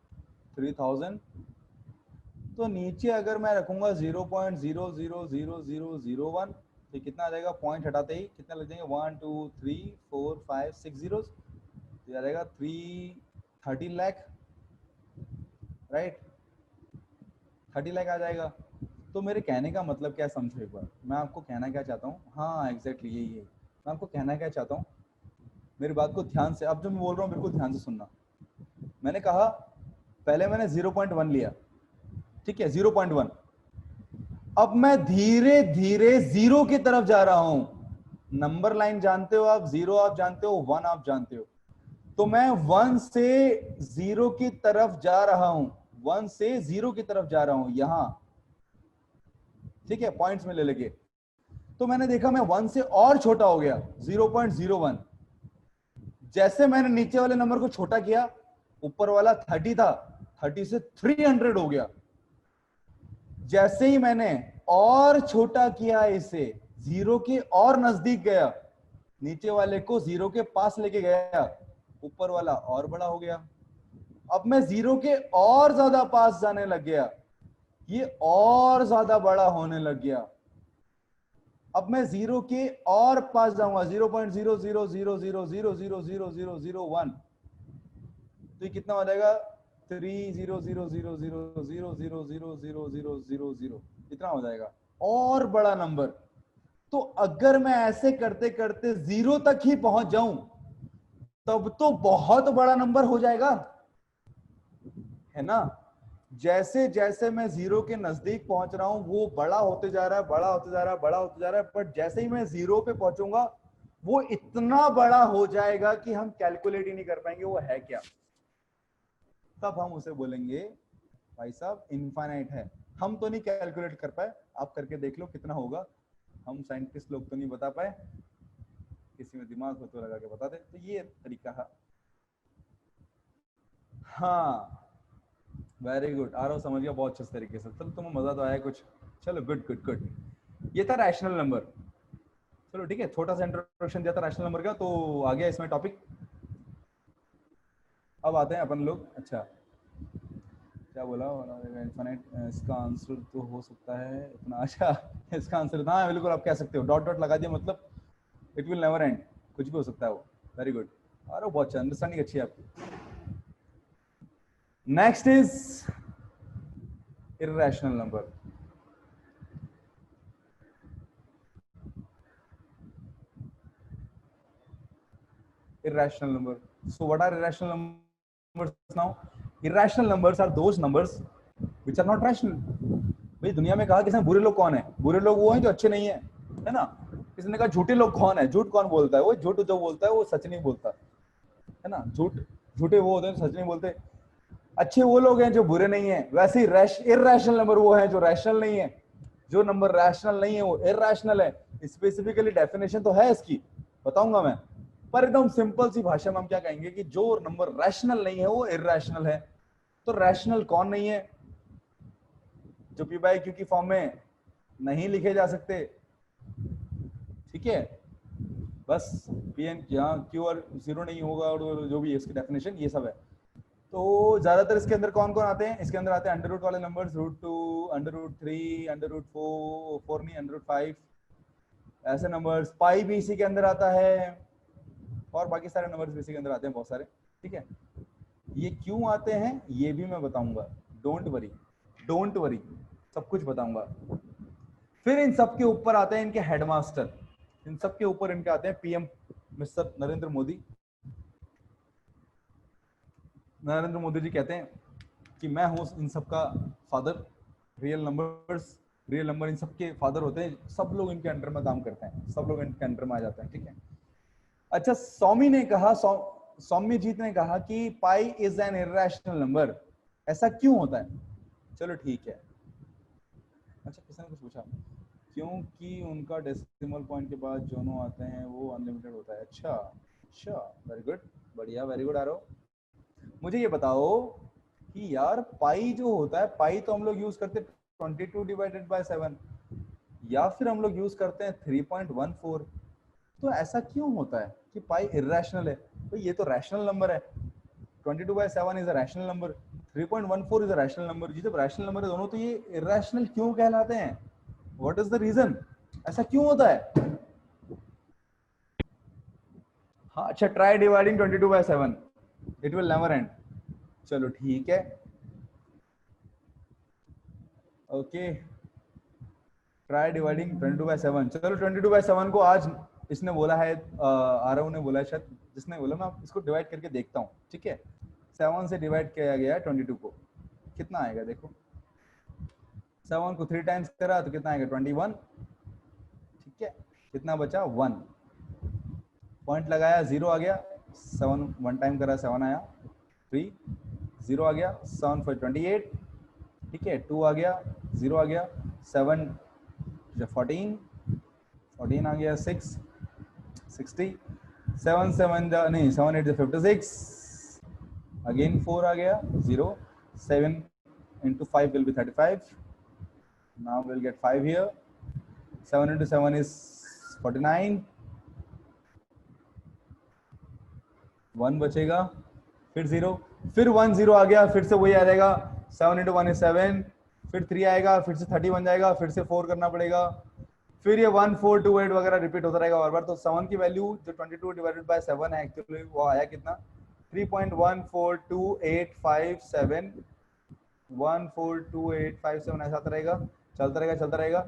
3000. तो नीचे अगर मैं रखूंगा 0.000001 तो कितना आ जाएगा? पॉइंट हटाते ही कितना लग जाएंगे? 1 2 3 4 5 6 जीरो. तो आ जाएगा 330 लाख. राइट 30 लाख आ जाएगा. तो मेरे कहने का मतलब क्या, समझो एक बार. मैं आपको कहना क्या चाहता हूँ. हाँ एग्जैक्टली यही है. मैं आपको कहना क्या चाहता हूँ, मेरी बात को ध्यान से, अब जो मैं बोल रहा हूँ बिल्कुल ध्यान से सुनना. मैंने कहा पहले मैंने 0.1 लिया. ठीक है 0.1. अब मैं धीरे धीरे 0 की तरफ जा रहा हूं. नंबर लाइन जानते हो आप? 0 आप जानते हो, 1 आप जानते हो. तो मैं 1 से 0 की तरफ जा रहा हूं. 1 से 0 की तरफ जा रहा हूं यहां. ठीक है पॉइंट्स में ले लेके. तो मैंने देखा मैं 1 से और छोटा हो गया 0.01. जैसे मैंने नीचे वाले नंबर को छोटा किया, ऊपर वाला 30 था, 30 से 300 हो गया. जैसे ही मैंने और छोटा किया इसे, 0 के और नजदीक गया, नीचे वाले को 0 के पास लेके गया, ऊपर वाला और बड़ा हो गया. अब मैं 0 के और ज्यादा पास जाने लग गया, ये और ज्यादा बड़ा होने लग गया. अब मैं 0 के और पास जाऊंगा 0.0000000001, तो ये कितना हो जाएगा? 3000000000000 इतना हो जाएगा. और बड़ा नंबर. तो अगर मैं ऐसे करते करते 0 तक ही पहुंच जाऊं, तब तो बहुत बड़ा नंबर हो जाएगा, है ना. जैसे जैसे मैं 0 के नजदीक पहुंच रहा हूं, वो बड़ा होते जा रहा है, बड़ा होते जा रहा है, बड़ा होते जा रहा है. बट जैसे ही मैं 0 पे पहुंचूंगा, वो इतना बड़ा हो जाएगा कि हम कैलकुलेट ही नहीं कर पाएंगे वो है क्या. तब हम उसे बोलेंगे भाई साहब इनफाइनाइट है. हम तो नहीं कैलकुलेट कर पाए, आप करके देख लो कितना होगा। हम साइंटिस्ट लोग तो नहीं बता पाए, किसी में दिमाग हो तो लगा के बता दे। तो ये तरीका है। हाँ वेरी गुड, आरव समझ गया बहुत अच्छे तरीके से। चलो तुम्हें मजा तो आया कुछ। चलो गुड गुड गुड। ये था रैशनल नंबर। चलो ठीक है, छोटा सा इंट्रोडक्शन दिया था रैशनल नंबर का, तो आ गया इसमें टॉपिक। अब आते हैं अपन लोग। अच्छा क्या बोला इन्फिनिट, इसका आंसर तो हो सकता है इतना। अच्छा इसका आंसर हाँ बिल्कुल आप कह सकते हो, डॉट डॉट लगा दिया मतलब इट विल नेवर एंड, कुछ भी हो सकता है वो। वेरी गुड, अरे बहुत अच्छा, अंडरस्टैंडिंग अच्छी है आपकी। Next is irrational number. irrational number. So what are irrational numbers now? Irrational numbers are those numbers which are not rational. भाई दुनिया में कहा किसने बुरे लोग कौन है? बुरे लोग वो हैं जो अच्छे नहीं है, है ना? किसी ने कहा झूठे लोग कौन है? झूठ कौन बोलता है? वो झूठ जो बोलता है वो सच नहीं बोलता, है ना? झूठे वो होते हैं सच नहीं बोलते। अच्छे वो लोग हैं जो बुरे नहीं है। वैसे ही इर्रेशनल नंबर वो है जो रैशनल नहीं है। जो नंबर रैशनल नहीं है वो इर्रेशनल है। स्पेसिफिकली डेफिनेशन तो है इसकी, बताऊंगा मैं, पर एकदम सिंपल सी भाषा में हम क्या कहेंगे कि जो नंबर रैशनल नहीं है वो इर्रेशनल है। तो रैशनल कौन नहीं है? जो पी बाई क्यू की फॉर्म में नहीं लिखे जा सकते, ठीक है? बस पी एन यहाँ क्यू और जीरो नहीं होगा, और जो भी इसकी डेफिनेशन ये सब है। तो ज्यादातर इसके अंदर कौन कौन आते हैं? इसके अंदर आते हैं अंडर रूट वाले नंबर्स, √2, √3, √4 नहीं √5, ऐसे नंबर्स। पाई भी इसी के अंदर आता है, और बाकी सारे नंबर्स भी इसी के अंदर आते हैं, बहुत सारे, ठीक है? ये क्यों आते हैं ये भी मैं बताऊंगा, डोंट वरी, डोंट वरी, सब कुछ बताऊंगा। फिर इन सब के ऊपर आते हैं इनके हेडमास्टर, इन सब के ऊपर इनके आते हैं पीएम मिस्टर नरेंद्र मोदी। नरेंद्र मोदी जी कहते हैं कि मैं हूं इन सब का फादर, रियल नंबर इन सब के फादर होते हैं। सब लोग इनके अंडर में काम करते हैं, सब लोग इनके अंडर में आ जाते हैं, ठीक है? अच्छा सौम्य जीत ने कहा कि pi is an irrational number, ऐसा क्यों होता है? चलो ठीक है। अच्छा किसी ने कुछ पूछा, क्योंकि उनका डेसिमल पॉइंट के बाद दोनों आते हैं वो अनलिमिटेड होता है। अच्छा अच्छा, वेरी गुड, बढ़िया, वेरी गुड। आ रहा हो मुझे ये बताओ कि यार पाई जो होता है, पाई तो हम लोग यूज करते हैं 22/7, या फिर हम लोग यूज करते हैं 3.14। तो ऐसा क्यों होता है कि पाई इर्रेशनल है? तो ये तो रैशनल नंबर है। 22/7 is a rational number, 3.14 is a rational number. ये जब रैशनल नंबर है दोनों, तो ये इर्रेशनल क्यों कहलाते हैं? What is the reason? ऐसा क्यों होता है? हाँ अच्छा, try dividing 22/7, it will never end. चलो ठीक है, ओके, ट्राई डिवाइडिंग 22/7। चलो 22/7 को आज इसने बोला है, आरव ने बोला है शायद, जिसने बोला, मैं इसको डिवाइड करके देखता हूँ, ठीक है? 7 से डिवाइड किया गया है 22 को, कितना आएगा देखो। 7 को 3 टाइम्स करा तो कितना आएगा? 21, ठीक है? कितना बचा? 1, पॉइंट लगाया 0 आ गया, 7 1 टाइम करा 7 आया, 3 0 आ गया, 7 for 28, ठीक है? 2 आ गया, 0 आ गया, 7 14 14 आ गया, 6 60, 7 7 नहीं 7 8 56, अगेन 4 आ गया, 0, 7 into 5 will be 35. Now we'll get 5 here. 7 into 7 is 49. 1 बचेगा, फिर 0, फिर 1 0 आ गया, फिर से वही आ जाएगा। 7 into 1 is 7, फिर 3 आएगा, फिर से 30 बन जाएगा, फिर से 4 करना पड़ेगा, फिर ये 1 4 2 8 वगैरह रिपीट होता रहेगा बार बार। तो 7 की वैल्यू जो 22/7 है एक्चुअली वो आया कितना? 3.142857, 142,857 ऐसा आता रहेगा, चलता रहेगा चलता रहेगा।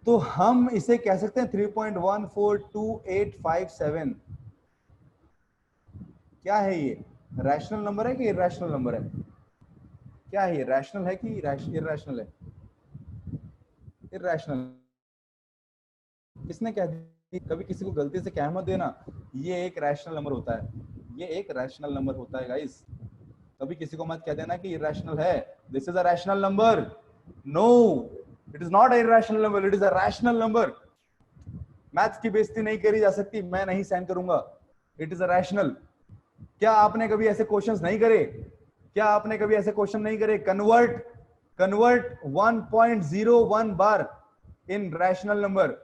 तो हम इसे कह सकते हैं 3.142857। क्या है ये? रैशनल नंबर है कि इरैशनल नंबर है? क्या है ये, रैशनल है कि इरैशनल है? इरैशनल। किसने कह दी? कभी किसी को गलती से कह मत देना ये एक रैशनल नंबर होता है, ये एक रैशनल नंबर होता है गाइस। कभी किसी को मत कह देना कि इरैशनल है, this is a rational number. No, it is not irrational number, it is a rational number. Maths की बेइज्जती नहीं करी जा सकती, मैं नहीं सहन करूंगा। It is a rational. क्या आपने कभी ऐसे क्वेश्चंस नहीं करे? क्या आपने कभी ऐसे क्वेश्चन नहीं करे? कन्वर्ट कन्वर्ट 1.01 बार इन रैशनल नंबर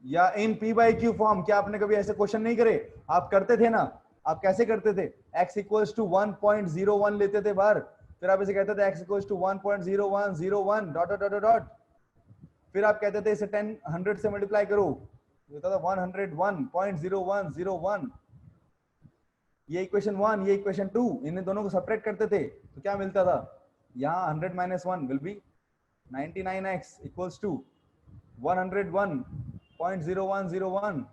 या in P by Q form. क्या आपने कभी ऐसे क्वेश्चन नहीं करे? आप करते थे ना? आप कैसे करते थे? x इक्वल्स टू 1.01 लेते थे बार, फिर आप इसे कहते थे x equals to 1.0101 dot dot dot dot, फिर आप कहते थे इसे 10 100 से मल्टीप्लाई करो, होता था 101.0101। ये इक्वेशन 1, ये इक्वेशन 2, इन दोनों को सेपरेट करते थे तो क्या मिलता था? यहाँ 100 minus 1 will be 99x equals to 101.0101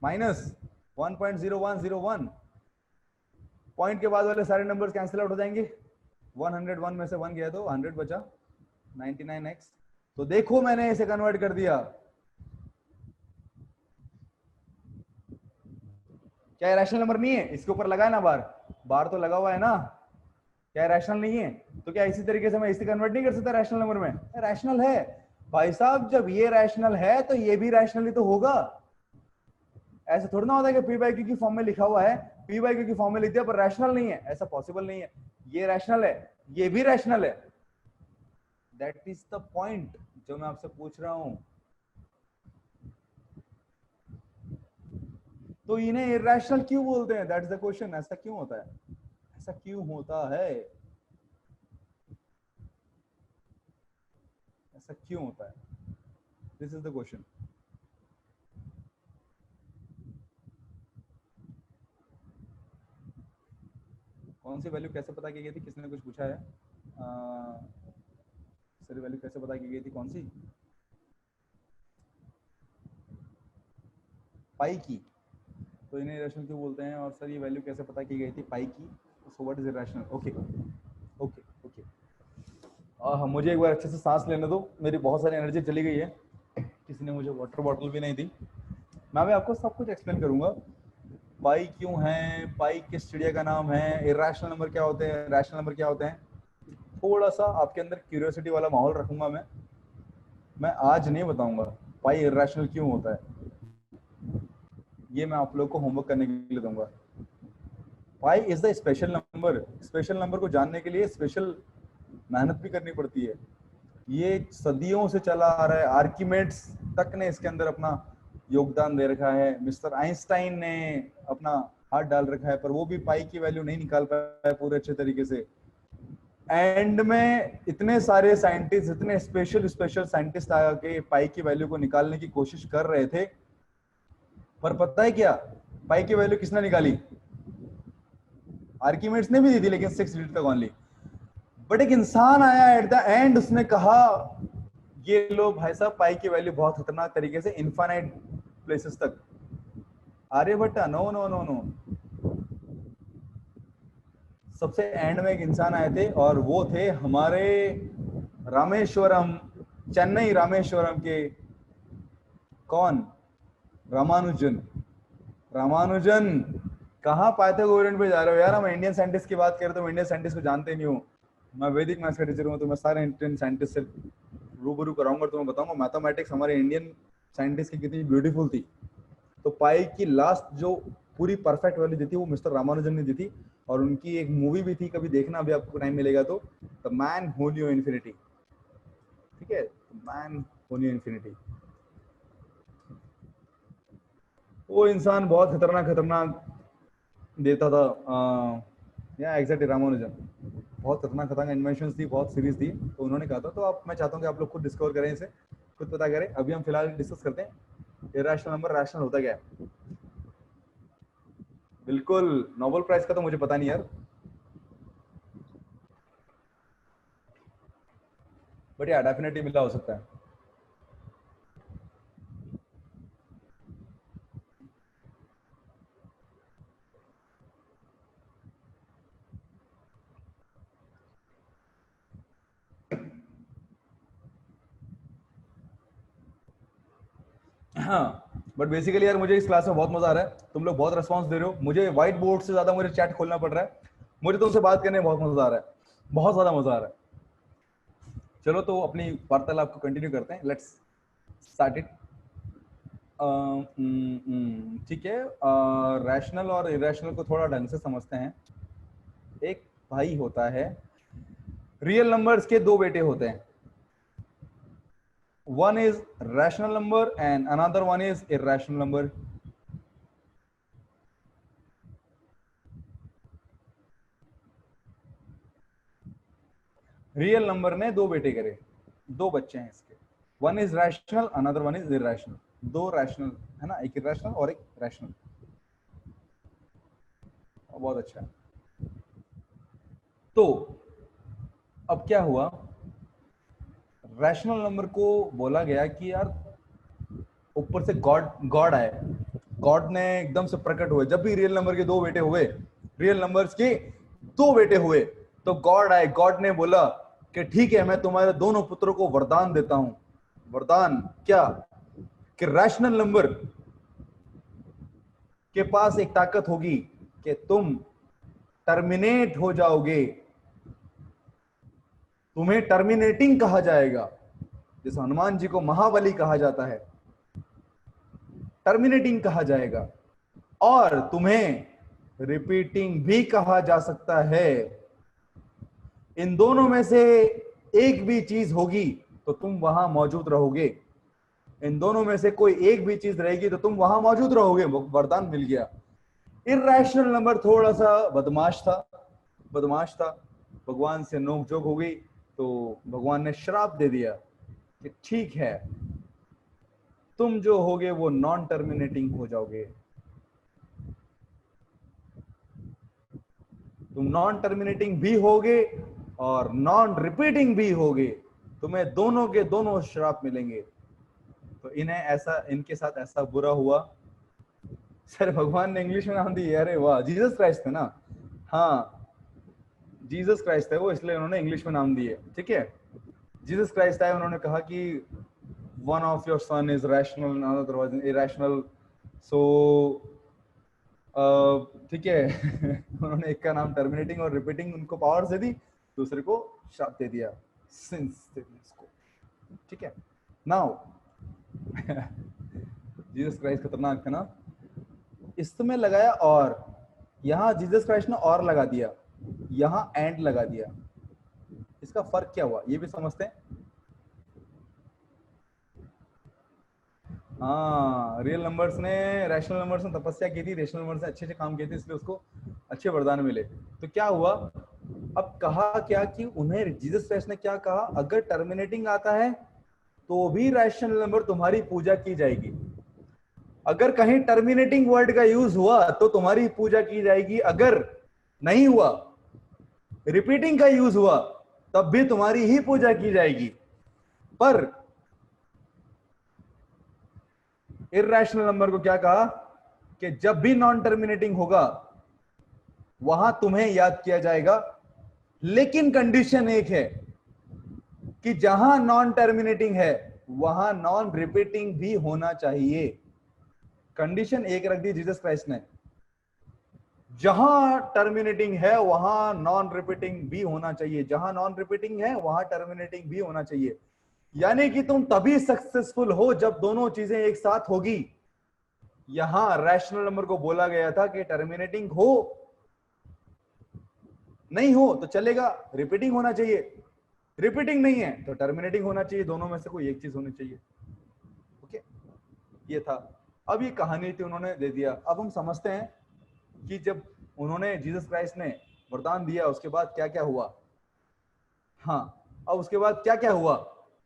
minus 1.0101। Point के बाद वाले सारे नंबर्स कैंसिल आउट हो जाएंगे। 101 में से 1 गया तो 100 बचा, 99x। तो देखो मैंने इसे कन्वर्ट कर दिया। क्या रैशनल नंबर नहीं है? इसके ऊपर लगा है ना बार, बार तो लगा हुआ है ना। क्या रैशनल नहीं है? तो क्या इसी तरीके से मैं इसे कन्वर्ट नहीं कर सकता रैशनल नंबर में? रैशनल है भाई साहब। जब ये रैशनल है तो ये भी रैशनल ही तो होगा। ऐसा थोड़ा ना होता है कि पी बाई क्यू की फॉर्म में लिखा हुआ है, पी बाई क्यू की फॉर्म में लिख दिया पर रैशनल नहीं है। ऐसा पॉसिबल नहीं है। ये रैशनल है, ये भी रैशनल है। दैट इज द पॉइंट जो मैं आपसे पूछ रहा हूं। तो इन्हें इरेशनल क्यों बोलते हैं? That is the question. ऐसा क्यों होता है? ऐसा क्यों होता है? ऐसा क्यों होता है? This is the question. कौन सी वैल्यू कैसे पता की गई थी? किसने कुछ पूछा है? सर वैल्यू कैसे पता की गई थी? कौन सी? पाई की। तो इन्हें इरेशनल क्यों बोलते हैं? और सर ये वैल्यू कैसे पता की गई थी पाई की? सो what is irrational? Okay okay okay. मुझे एक बार अच्छे से सांस लेने दो, मेरी बहुत सारी एनर्जी चली गई है। किसी ने मुझे वाटर बॉटल भी नहीं दी। मैं भी आपको सब कुछ एक्सप्लेन करूंगा। पाई क्यों है, पाई किस चिड़िया का नाम है, इरेशनल नंबर क्या होते हैं, रैशनल नंबर क्या होते हैं। थोड़ा सा आपके अंदर क्यूरियोसिटी वाला माहौल रखूंगा मैं आज नहीं बताऊंगा पाई इरेशनल क्यों होता है। ये मैं आप लोग को होमवर्क करने के लिए दूंगा। Pi is the special number. Special number को जानने के लिए स्पेशल मेहनत भी करनी पड़ती है। ये सदियों से चला आ रहा है। आर्किमेड्स तक ने इसके अंदर अपना योगदान दे रखा है। मिस्टर आइंस्टाइन ने अपना हाथ डाल रखा है, पर वो भी पाई की वैल्यू नहीं निकाल पाया पूरे अच्छे तरीके से। एंड में इतने सारे साइंटिस्ट, इतने स्पेशल साइंटिस्ट आके पाई की वैल्यू को निकालने की कोशिश कर रहे थे, पर पता है क्या? पाई की वैल्यू किसने निकाली? आर्किमेड्स ने भी दी थी, लेकिन 6 डिजिट तक ओनली। बट एक इंसान आया एट द एंड, उसने कहा ये लो भाई साहब, पाई की वैल्यू बहुत खतरनाक तरीके से इनफाइनाइट प्लेसेस तक। Aryabhata no no no no. सबसे एंड में एक इंसान आए थे और वो थे हमारे रामेश्वरम, चेन्नई रामेश्वरम के कौन? रामानुजन। रामानुजन। कहाँ पाइथागोरियन पे जा रहे हो यार? हम इंडियन साइंटिस्ट की बात करें तो इंडियन साइंटिस्ट को जानते नहीं हो। मैं वैदिक मैथ्स का टीचर हूँ, तो मैं सारे इंडियन साइंटिस्ट से रूबरू कराऊंगा, तो मैं बताऊंगा मैथमेटिक्स हमारे इंडियन साइंटिस्ट की कितनी ब्यूटीफुल थी। तो पाई की लास्ट जो पूरी परफेक्ट वैल्यू दी थी वो मिस्टर रामानुजन ने दी थी, और उनकी एक मूवी भी थी, कभी देखना अभी आपको टाइम मिलेगा तो, the man who new infinity. ठीक है, मैन हू न्यू इन्फिनिटी। वो इंसान बहुत खतरनाक देता था। या एग्जैक्टली रामानुजन। बहुत खतरनाक इन्वेंशंस थी, बहुत सीरीज थी, तो उन्होंने कहा था। तो आप, मैं चाहता हूँ कि आप लोग खुद डिस्कवर करें इसे, खुद पता करें। अभी हम फिलहाल डिस्कस करते हैं इरेशनल नंबर रैशनल होता क्या है। बिल्कुल, नोबेल प्राइज का तो मुझे पता नहीं यार, बट या डेफिनेटली मिला हो सकता है। हाँ, बट बेसिकली यार मुझे इस क्लास में बहुत मजा आ रहा है। तुम लोग बहुत रेस्पॉन्स दे रहे हो। मुझे व्हाइट बोर्ड से ज्यादा मुझे चैट खोलना पड़ रहा है। मुझे तुमसे बात करने में बहुत मजा आ रहा है, बहुत ज्यादा मजा आ रहा है। चलो तो अपनी वार्तालाप को कंटिन्यू करते हैं, लेट्स स्टार्ट इट। ठीक है, रैशनल और इरेशनल को थोड़ा ढंग से समझते हैं। एक भाई होता है, रियल नंबर्स के दो बेटे होते हैं, one is rational number and another one is irrational number. Real number ने दो बेटे करे, दो बच्चे हैं इसके, one is rational another one is irrational. दो रैशनल है ना, एक इरेशनल और एक रैशनल। बहुत अच्छा। तो अब क्या हुआ, रैशनल नंबर को बोला गया कि यार ऊपर से गॉड गॉड आए, गॉड ने एकदम से प्रकट हुए। जब भी रियल नंबर के दो बेटे हुए, रियल नंबर्स के दो बेटे हुए, तो गॉड आए, गॉड ने बोला कि ठीक है, मैं तुम्हारे दोनों पुत्रों को वरदान देता हूं। वरदान क्या, कि रैशनल नंबर के पास एक ताकत होगी कि तुम टर्मिनेट हो जाओगे, तुम्हें टर्मिनेटिंग कहा जाएगा, जैसे हनुमान जी को महाबली कहा जाता है, टर्मिनेटिंग कहा जाएगा। और तुम्हें रिपीटिंग भी कहा जा सकता है। इन दोनों में से एक भी चीज होगी तो तुम वहां मौजूद रहोगे, इन दोनों में से कोई एक भी चीज रहेगी तो तुम वहां मौजूद रहोगे। वरदान मिल गया। इर्रेशनल नंबर थोड़ा सा बदमाश था, भगवान से नोकझोंक हो गई, तो भगवान ने श्राप दे दिया कि ठीक है, तुम जो होगे वो नॉन टर्मिनेटिंग हो जाओगे, तुम नॉन टर्मिनेटिंग भी होगे और नॉन रिपीटिंग भी होगे, तुम्हें दोनों के दोनों श्राप मिलेंगे। तो इन्हें ऐसा, इनके साथ ऐसा बुरा हुआ। सर भगवान ने इंग्लिश में नाम दिया, अरे वाह, जीसस क्राइस्ट थे ना, हाँ जीसस क्राइस्ट है वो, इसलिए उन्होंने इंग्लिश में नाम दिए। ठीक है, जीसस क्राइस्ट है, उन्होंने कहा कि one of your son is rational another was irrational, so ठीक है उन्होंने एक का नाम टर्मिनेटिंग और रिपीटिंग उनको पावर्स दे दी, दूसरे को श्राप दे दिया सिंस को। ठीक है, नाउ जीसस क्राइस्ट खतरनाक थे ना, इसमें लगाया और, यहां जीसस क्राइस्ट ने और लगा दिया, यहां एंड लगा दिया। इसका फर्क क्या हुआ ये भी समझते हैं। हाँ, रियल नंबर्स ने, रैशनल नंबर्स ने तपस्या की थी, रैशनल नंबर्स ने अच्छे से काम किए थे, इसलिए उसको अच्छे वरदान मिले। तो क्या हुआ, अब कहा क्या कि उन्हें जीसस क्राइस्ट ने क्या कहा, अगर टर्मिनेटिंग आता है तो भी रैशनल नंबर तुम्हारी पूजा की जाएगी, अगर कहीं टर्मिनेटिंग वर्ड का यूज हुआ तो तुम्हारी पूजा की जाएगी, अगर नहीं हुआ, रिपीटिंग का यूज हुआ, तब भी तुम्हारी ही पूजा की जाएगी। पर इर्रेशनल नंबर को क्या कहा कि जब भी नॉन टर्मिनेटिंग होगा वहां तुम्हें याद किया जाएगा, लेकिन कंडीशन एक है कि जहां नॉन टर्मिनेटिंग है वहां नॉन रिपीटिंग भी होना चाहिए। कंडीशन एक रख दी जीसस क्राइस्ट ने, जहां टर्मिनेटिंग है वहां नॉन रिपीटिंग भी होना चाहिए, जहां नॉन रिपीटिंग है वहां टर्मिनेटिंग भी होना चाहिए। यानी कि तुम तभी सक्सेसफुल हो जब दोनों चीजें एक साथ होगी। यहां रैशनल नंबर को बोला गया था कि टर्मिनेटिंग हो, नहीं हो तो चलेगा, रिपीटिंग होना चाहिए, रिपीटिंग नहीं है तो टर्मिनेटिंग होना चाहिए, दोनों में से कोई एक चीज होनी चाहिए। ओके, ये था। अब ये कहानी थी, उन्होंने दे दिया। अब हम समझते हैं कि जब उन्होंने, जीसस क्राइस्ट ने वरदान दिया, उसके बाद क्या क्या हुआ। हाँ, अब उसके बाद क्या क्या हुआ,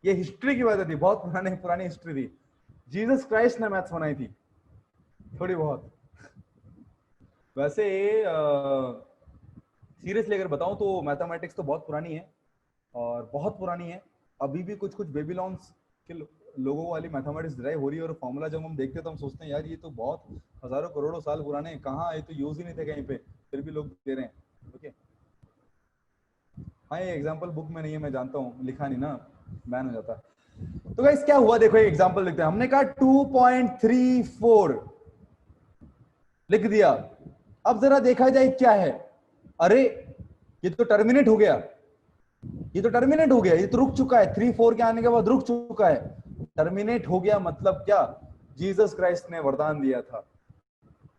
ये हिस्ट्री की बात थी, बहुत पुरानी हिस्ट्री थी। जीसस क्राइस्ट ने मैथ्स बनाई थी थोड़ी बहुत। वैसे सीरियसली अगर बताऊं तो मैथमेटिक्स तो बहुत पुरानी है, और बहुत पुरानी है। अभी भी कुछ कुछ बेबीलोन्स के लोगों वाली मैथमेटिक्स ड्राइव हो रही है, और फॉर्मूला जब हम देखते हैं तो हम सोचते हैं यार ये तो बहुत हजारों करोड़ों साल पुराने, कहाँ ये तो यूज ही नहीं थे कहीं पे, फिर भी लोग दे रहे हैं। ओके, हाँ ये एग्जाम्पल बुक में नहीं है, मैं जानता हूँ, लिखा नहीं ना, बैन हो जाता। तो गाइस क्या हुआ, देखो एग्जाम्पल लिखते हैं। हमने कहा 2.34 लिख दिया। अब जरा देखा जाए क्या है, अरे ये तो टर्मिनेट हो गया, ये तो टर्मिनेट हो गया, ये तो रुक चुका है, 3 4 के आने के बाद रुक चुका है। टर्मिनेट हो गया मतलब क्या? जीसस क्राइस्ट ने वरदान दिया था,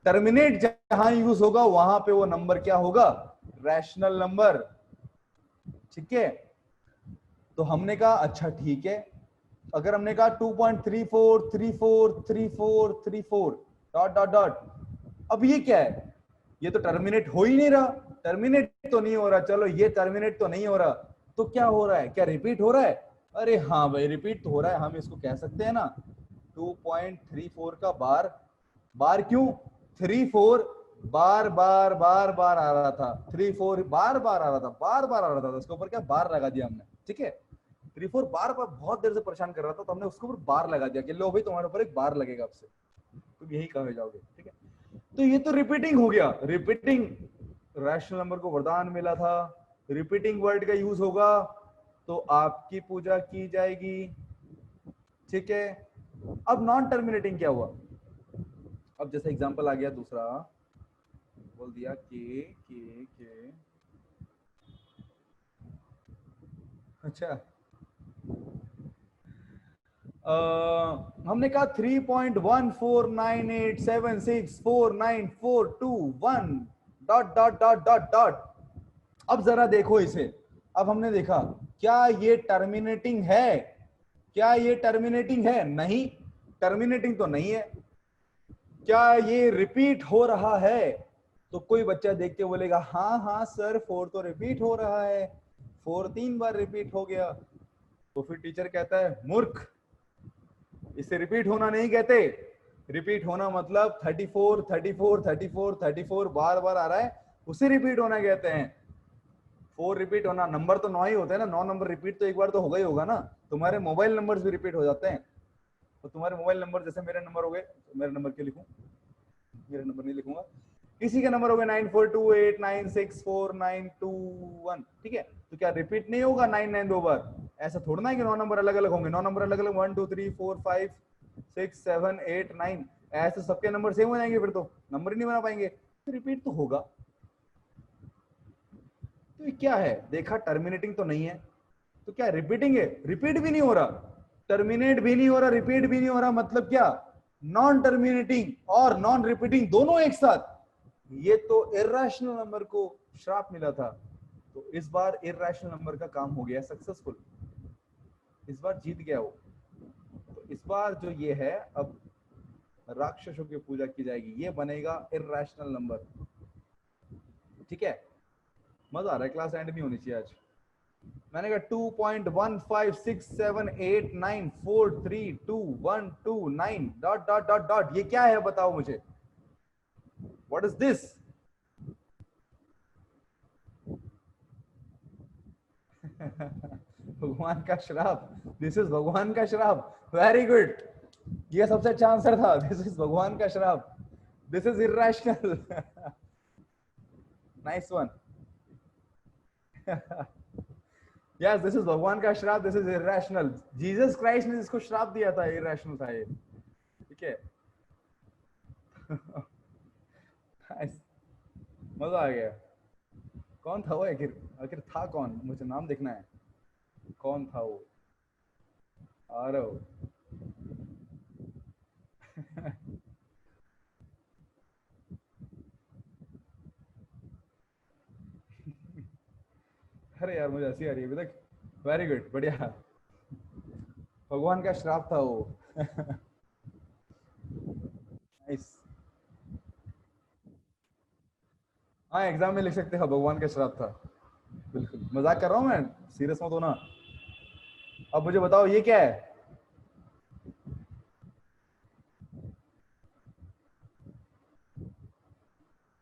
टर्मिनेट जहां यूज होगा वहां पे वो नंबर क्या होगा? Rational number. ठीक है, तो हमने कहा अच्छा ठीक है, अगर हमने कहा 2.34343434 डॉट डॉट डॉट, अब ये क्या है? ये तो टर्मिनेट हो ही नहीं रहा, टर्मिनेट तो नहीं हो रहा, चलो ये टर्मिनेट तो नहीं हो रहा, तो क्या हो रहा है? क्या रिपीट हो रहा है? अरे हाँ भाई रिपीट तो हो रहा है, हम इसको कह सकते हैं ना 2.34 का बार, बार क्यों? 34 बार बार बार बार आ रहा था, 34 बार बार आ रहा था, बार बार आ रहा था, तो उसके ऊपर क्या बार लगा दिया हमने। ठीक है, 34 बार बार बहुत देर से परेशान कर रहा था, तो हमने उसके ऊपर बार लगा दिया कि लो भाई तुम्हारे ऊपर एक बार लगेगा आपसे, तुम यही कहे जाओगे। ठीक है, तो ये तो रिपीटिंग हो गया, रिपीटिंग रैशनल नंबर को वरदान मिला था, रिपीटिंग वर्ड का यूज होगा तो आपकी पूजा की जाएगी। ठीक है, अब नॉन टर्मिनेटिंग क्या हुआ? अब जैसे एग्जांपल आ गया दूसरा, बोल दिया के अच्छा हमने कहा 3.1498764942 dot dot dot dot dot. अब जरा देखो इसे, अब हमने देखा क्या ये टर्मिनेटिंग है? क्या ये टर्मिनेटिंग है? नहीं, टर्मिनेटिंग तो नहीं है। क्या ये रिपीट हो रहा है? तो कोई बच्चा देख के बोलेगा हाँ हाँ सर 4 तो रिपीट हो रहा है, 4 3 बार रिपीट हो गया। तो फिर टीचर कहता है मूर्ख, इसे रिपीट होना नहीं कहते, रिपीट होना मतलब 34 34 34 34 बार बार आ रहा है, उसे रिपीट होना कहते हैं। 4 रिपीट होना, नंबर तो 9 ही होते हैं ना, 9 नंबर रिपीट तो एक बार तो होगा ही होगा ना। तुम्हारे मोबाइल नंबर्स भी रिपीट हो जाते हैं, तो तुम्हारे मोबाइल नंबर जैसे मेरे नंबर हो गए, मेरे नंबर क्यों लिखूं? मेरे नंबर नहीं लिखूंगा, किसी का नंबर हो गया 9428964921। ठीक है, तो क्या रिपीट नहीं होगा 99 दो बार? ऐसा थोड़ा ना है कि 9 नंबर अलग अलग होंगे, 9 नंबर अलग अलग 1 2 3 4 5 6 7 8 9, ऐसे सबके नंबर सेम हो जाएंगे, फिर तो नंबर ही नहीं बना पाएंगे, तो रिपीट तो होगा। तो ये क्या है? देखा टर्मिनेटिंग तो नहीं है, तो क्या रिपीटिंग है? रिपीट भी नहीं हो रहा, टर्मिनेट भी नहीं हो रहा, रिपीट भी नहीं हो रहा, मतलब क्या? नॉन टर्मिनेटिंग और नॉन रिपीटिंग दोनों एक साथ। ये तो इर्रेशनल नंबर को श्राप मिला था, तो इस बार इर्रेशनल नंबर का काम हो गया सक्सेसफुल, इस बार जीत गया वो। तो इस बार जो ये है, अब राक्षसों की पूजा की जाएगी, ये बनेगा इर्रेशनल नंबर। ठीक है, मजा आ रहा है, क्लास एंड नहीं होनी चाहिए आज। मैंने कहा 2.156789432129 डॉट डॉट डॉट डॉट, ये क्या है बताओ मुझे, व्हाट इज दिस? भगवान का श्राप, दिस इज भगवान का श्राप, वेरी गुड, ये सबसे अच्छा आंसर था, दिस इज भगवान का श्राप, this is irrational. Nice one. Yes, this is भगवान का श्राप, this is irrational, Jesus Christ ने जिसको श्राप दिया था इर्रेशनल था ये। ठीक है, मजा आ गया। कौन था वो आखिर? आखिर था कौन? मुझे नाम देखना है, कौन था वो? आ रहा हो। अरे यार मुझे हंसी आ रही है अभी तक। वेरी गुड, बढ़िया, भगवान का श्राप था वो। नाइस। हाँ एग्जाम में लिख सकते हो भगवान का श्राप था, बिल्कुल मजाक कर रहा हूँ मैं, सीरियस मत होना। अब मुझे बताओ ये क्या है?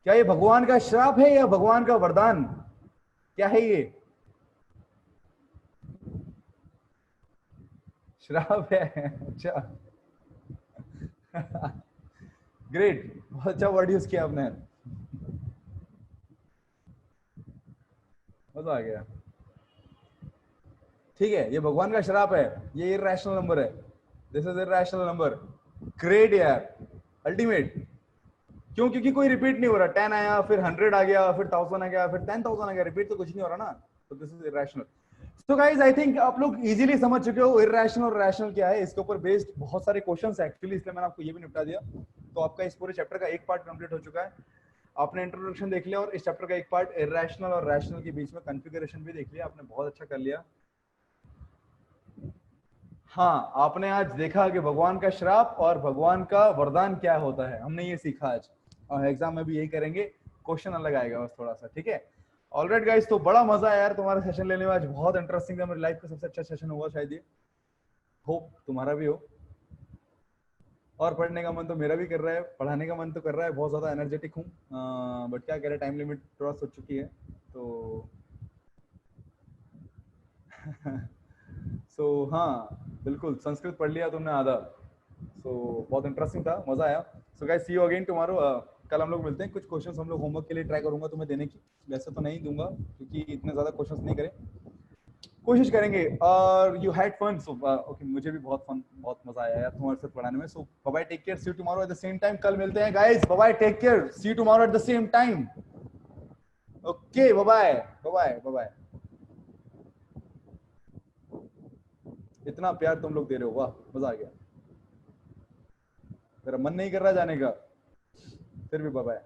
क्या ये भगवान का श्राप है या भगवान का वरदान? क्या है ये? श्राप है, अच्छा। ग्रेट, बहुत अच्छा वर्ड यूज किया आपने, मजा आ गया। ठीक है, ये भगवान का श्राप है, ये इरैशनल नंबर है, this is irrational number. Great यार, अल्टीमेट। क्यों? क्योंकि कोई रिपीट नहीं हो रहा, 10 आया, फिर 100 आ गया, फिर 1000 आ गया, फिर 10,000 आ गया, रिपीट तो कुछ नहीं हो रहा ना, तो दिस इज इरैशनल। तो गाइस आई थिंक आप लोग इजीली समझ चुके हो इररेशनल और रैशनल क्या है, इसके ऊपर बेस्ड बहुत सारे क्वेश्चंस है एक्चुअली, इसलिए मैंने आपको ये भी निपटा दिया। तो आपका इस पूरे चैप्टर का एक पार्ट कंप्लीट हो चुका है। आपने इंट्रोडक्शन देख लिया और इस चैप्टर का एक पार्ट इररेशनल और रैशनल के बीच में कॉन्फ़िगरेशन भी देख लिया आपने, बहुत अच्छा कर लिया। हाँ, आपने आज देखा कि भगवान का श्राप और भगवान का वरदान क्या होता है, हमने ये सीखा आज, और एग्जाम में भी यही करेंगे, क्वेश्चन अलग आएगा बस थोड़ा सा, ठीक है। ऑलराइट गाइस, तो बड़ा मजा आया यार तुम्हारा सेशन लेने में आज, बहुत इंटरेस्टिंग था, मेरी लाइफ का सबसे अच्छा सेशन हुआ शायद ये, होप तुम्हारा भी हो। और पढ़ने का मन तो मेरा भी कर रहा है, पढ़ाने का मन तो कर रहा है, बहुत ज्यादा एनर्जेटिक हूँ, बट क्या करें, टाइम लिमिट थोड़ा हो चुकी है तो सो हाँ बिल्कुल, संस्कृत पढ़ लिया तुमने आधा, बहुत इंटरेस्टिंग था, मजा आया। So guys, see you again tomorrow. कल हम लोग मिलते हैं, कुछ क्वेश्चंस हम लोग होमवर्क के लिए ट्राई करूंगा तुम्हें देने की, वैसे तो नहीं दूंगा क्योंकि इतने ज्यादा क्वेश्चंस नहीं करें, कोशिश करेंगे। और you had fun, so okay, मुझे भी बहुत मजा आया यार तुम्हारे साथ पढ़ाने में। So bye bye, take care, see you tomorrow at the same time, कल मिलते हैं guys, bye bye, take care, see you tomorrow at the same time. Okay, bye bye, bye bye, bye bye. इतना प्यार तुम लोग दे रहे हो, वाह, मजा आ गया, मेरा मन नहीं कर रहा जाने का, फिर भी बाय बाय।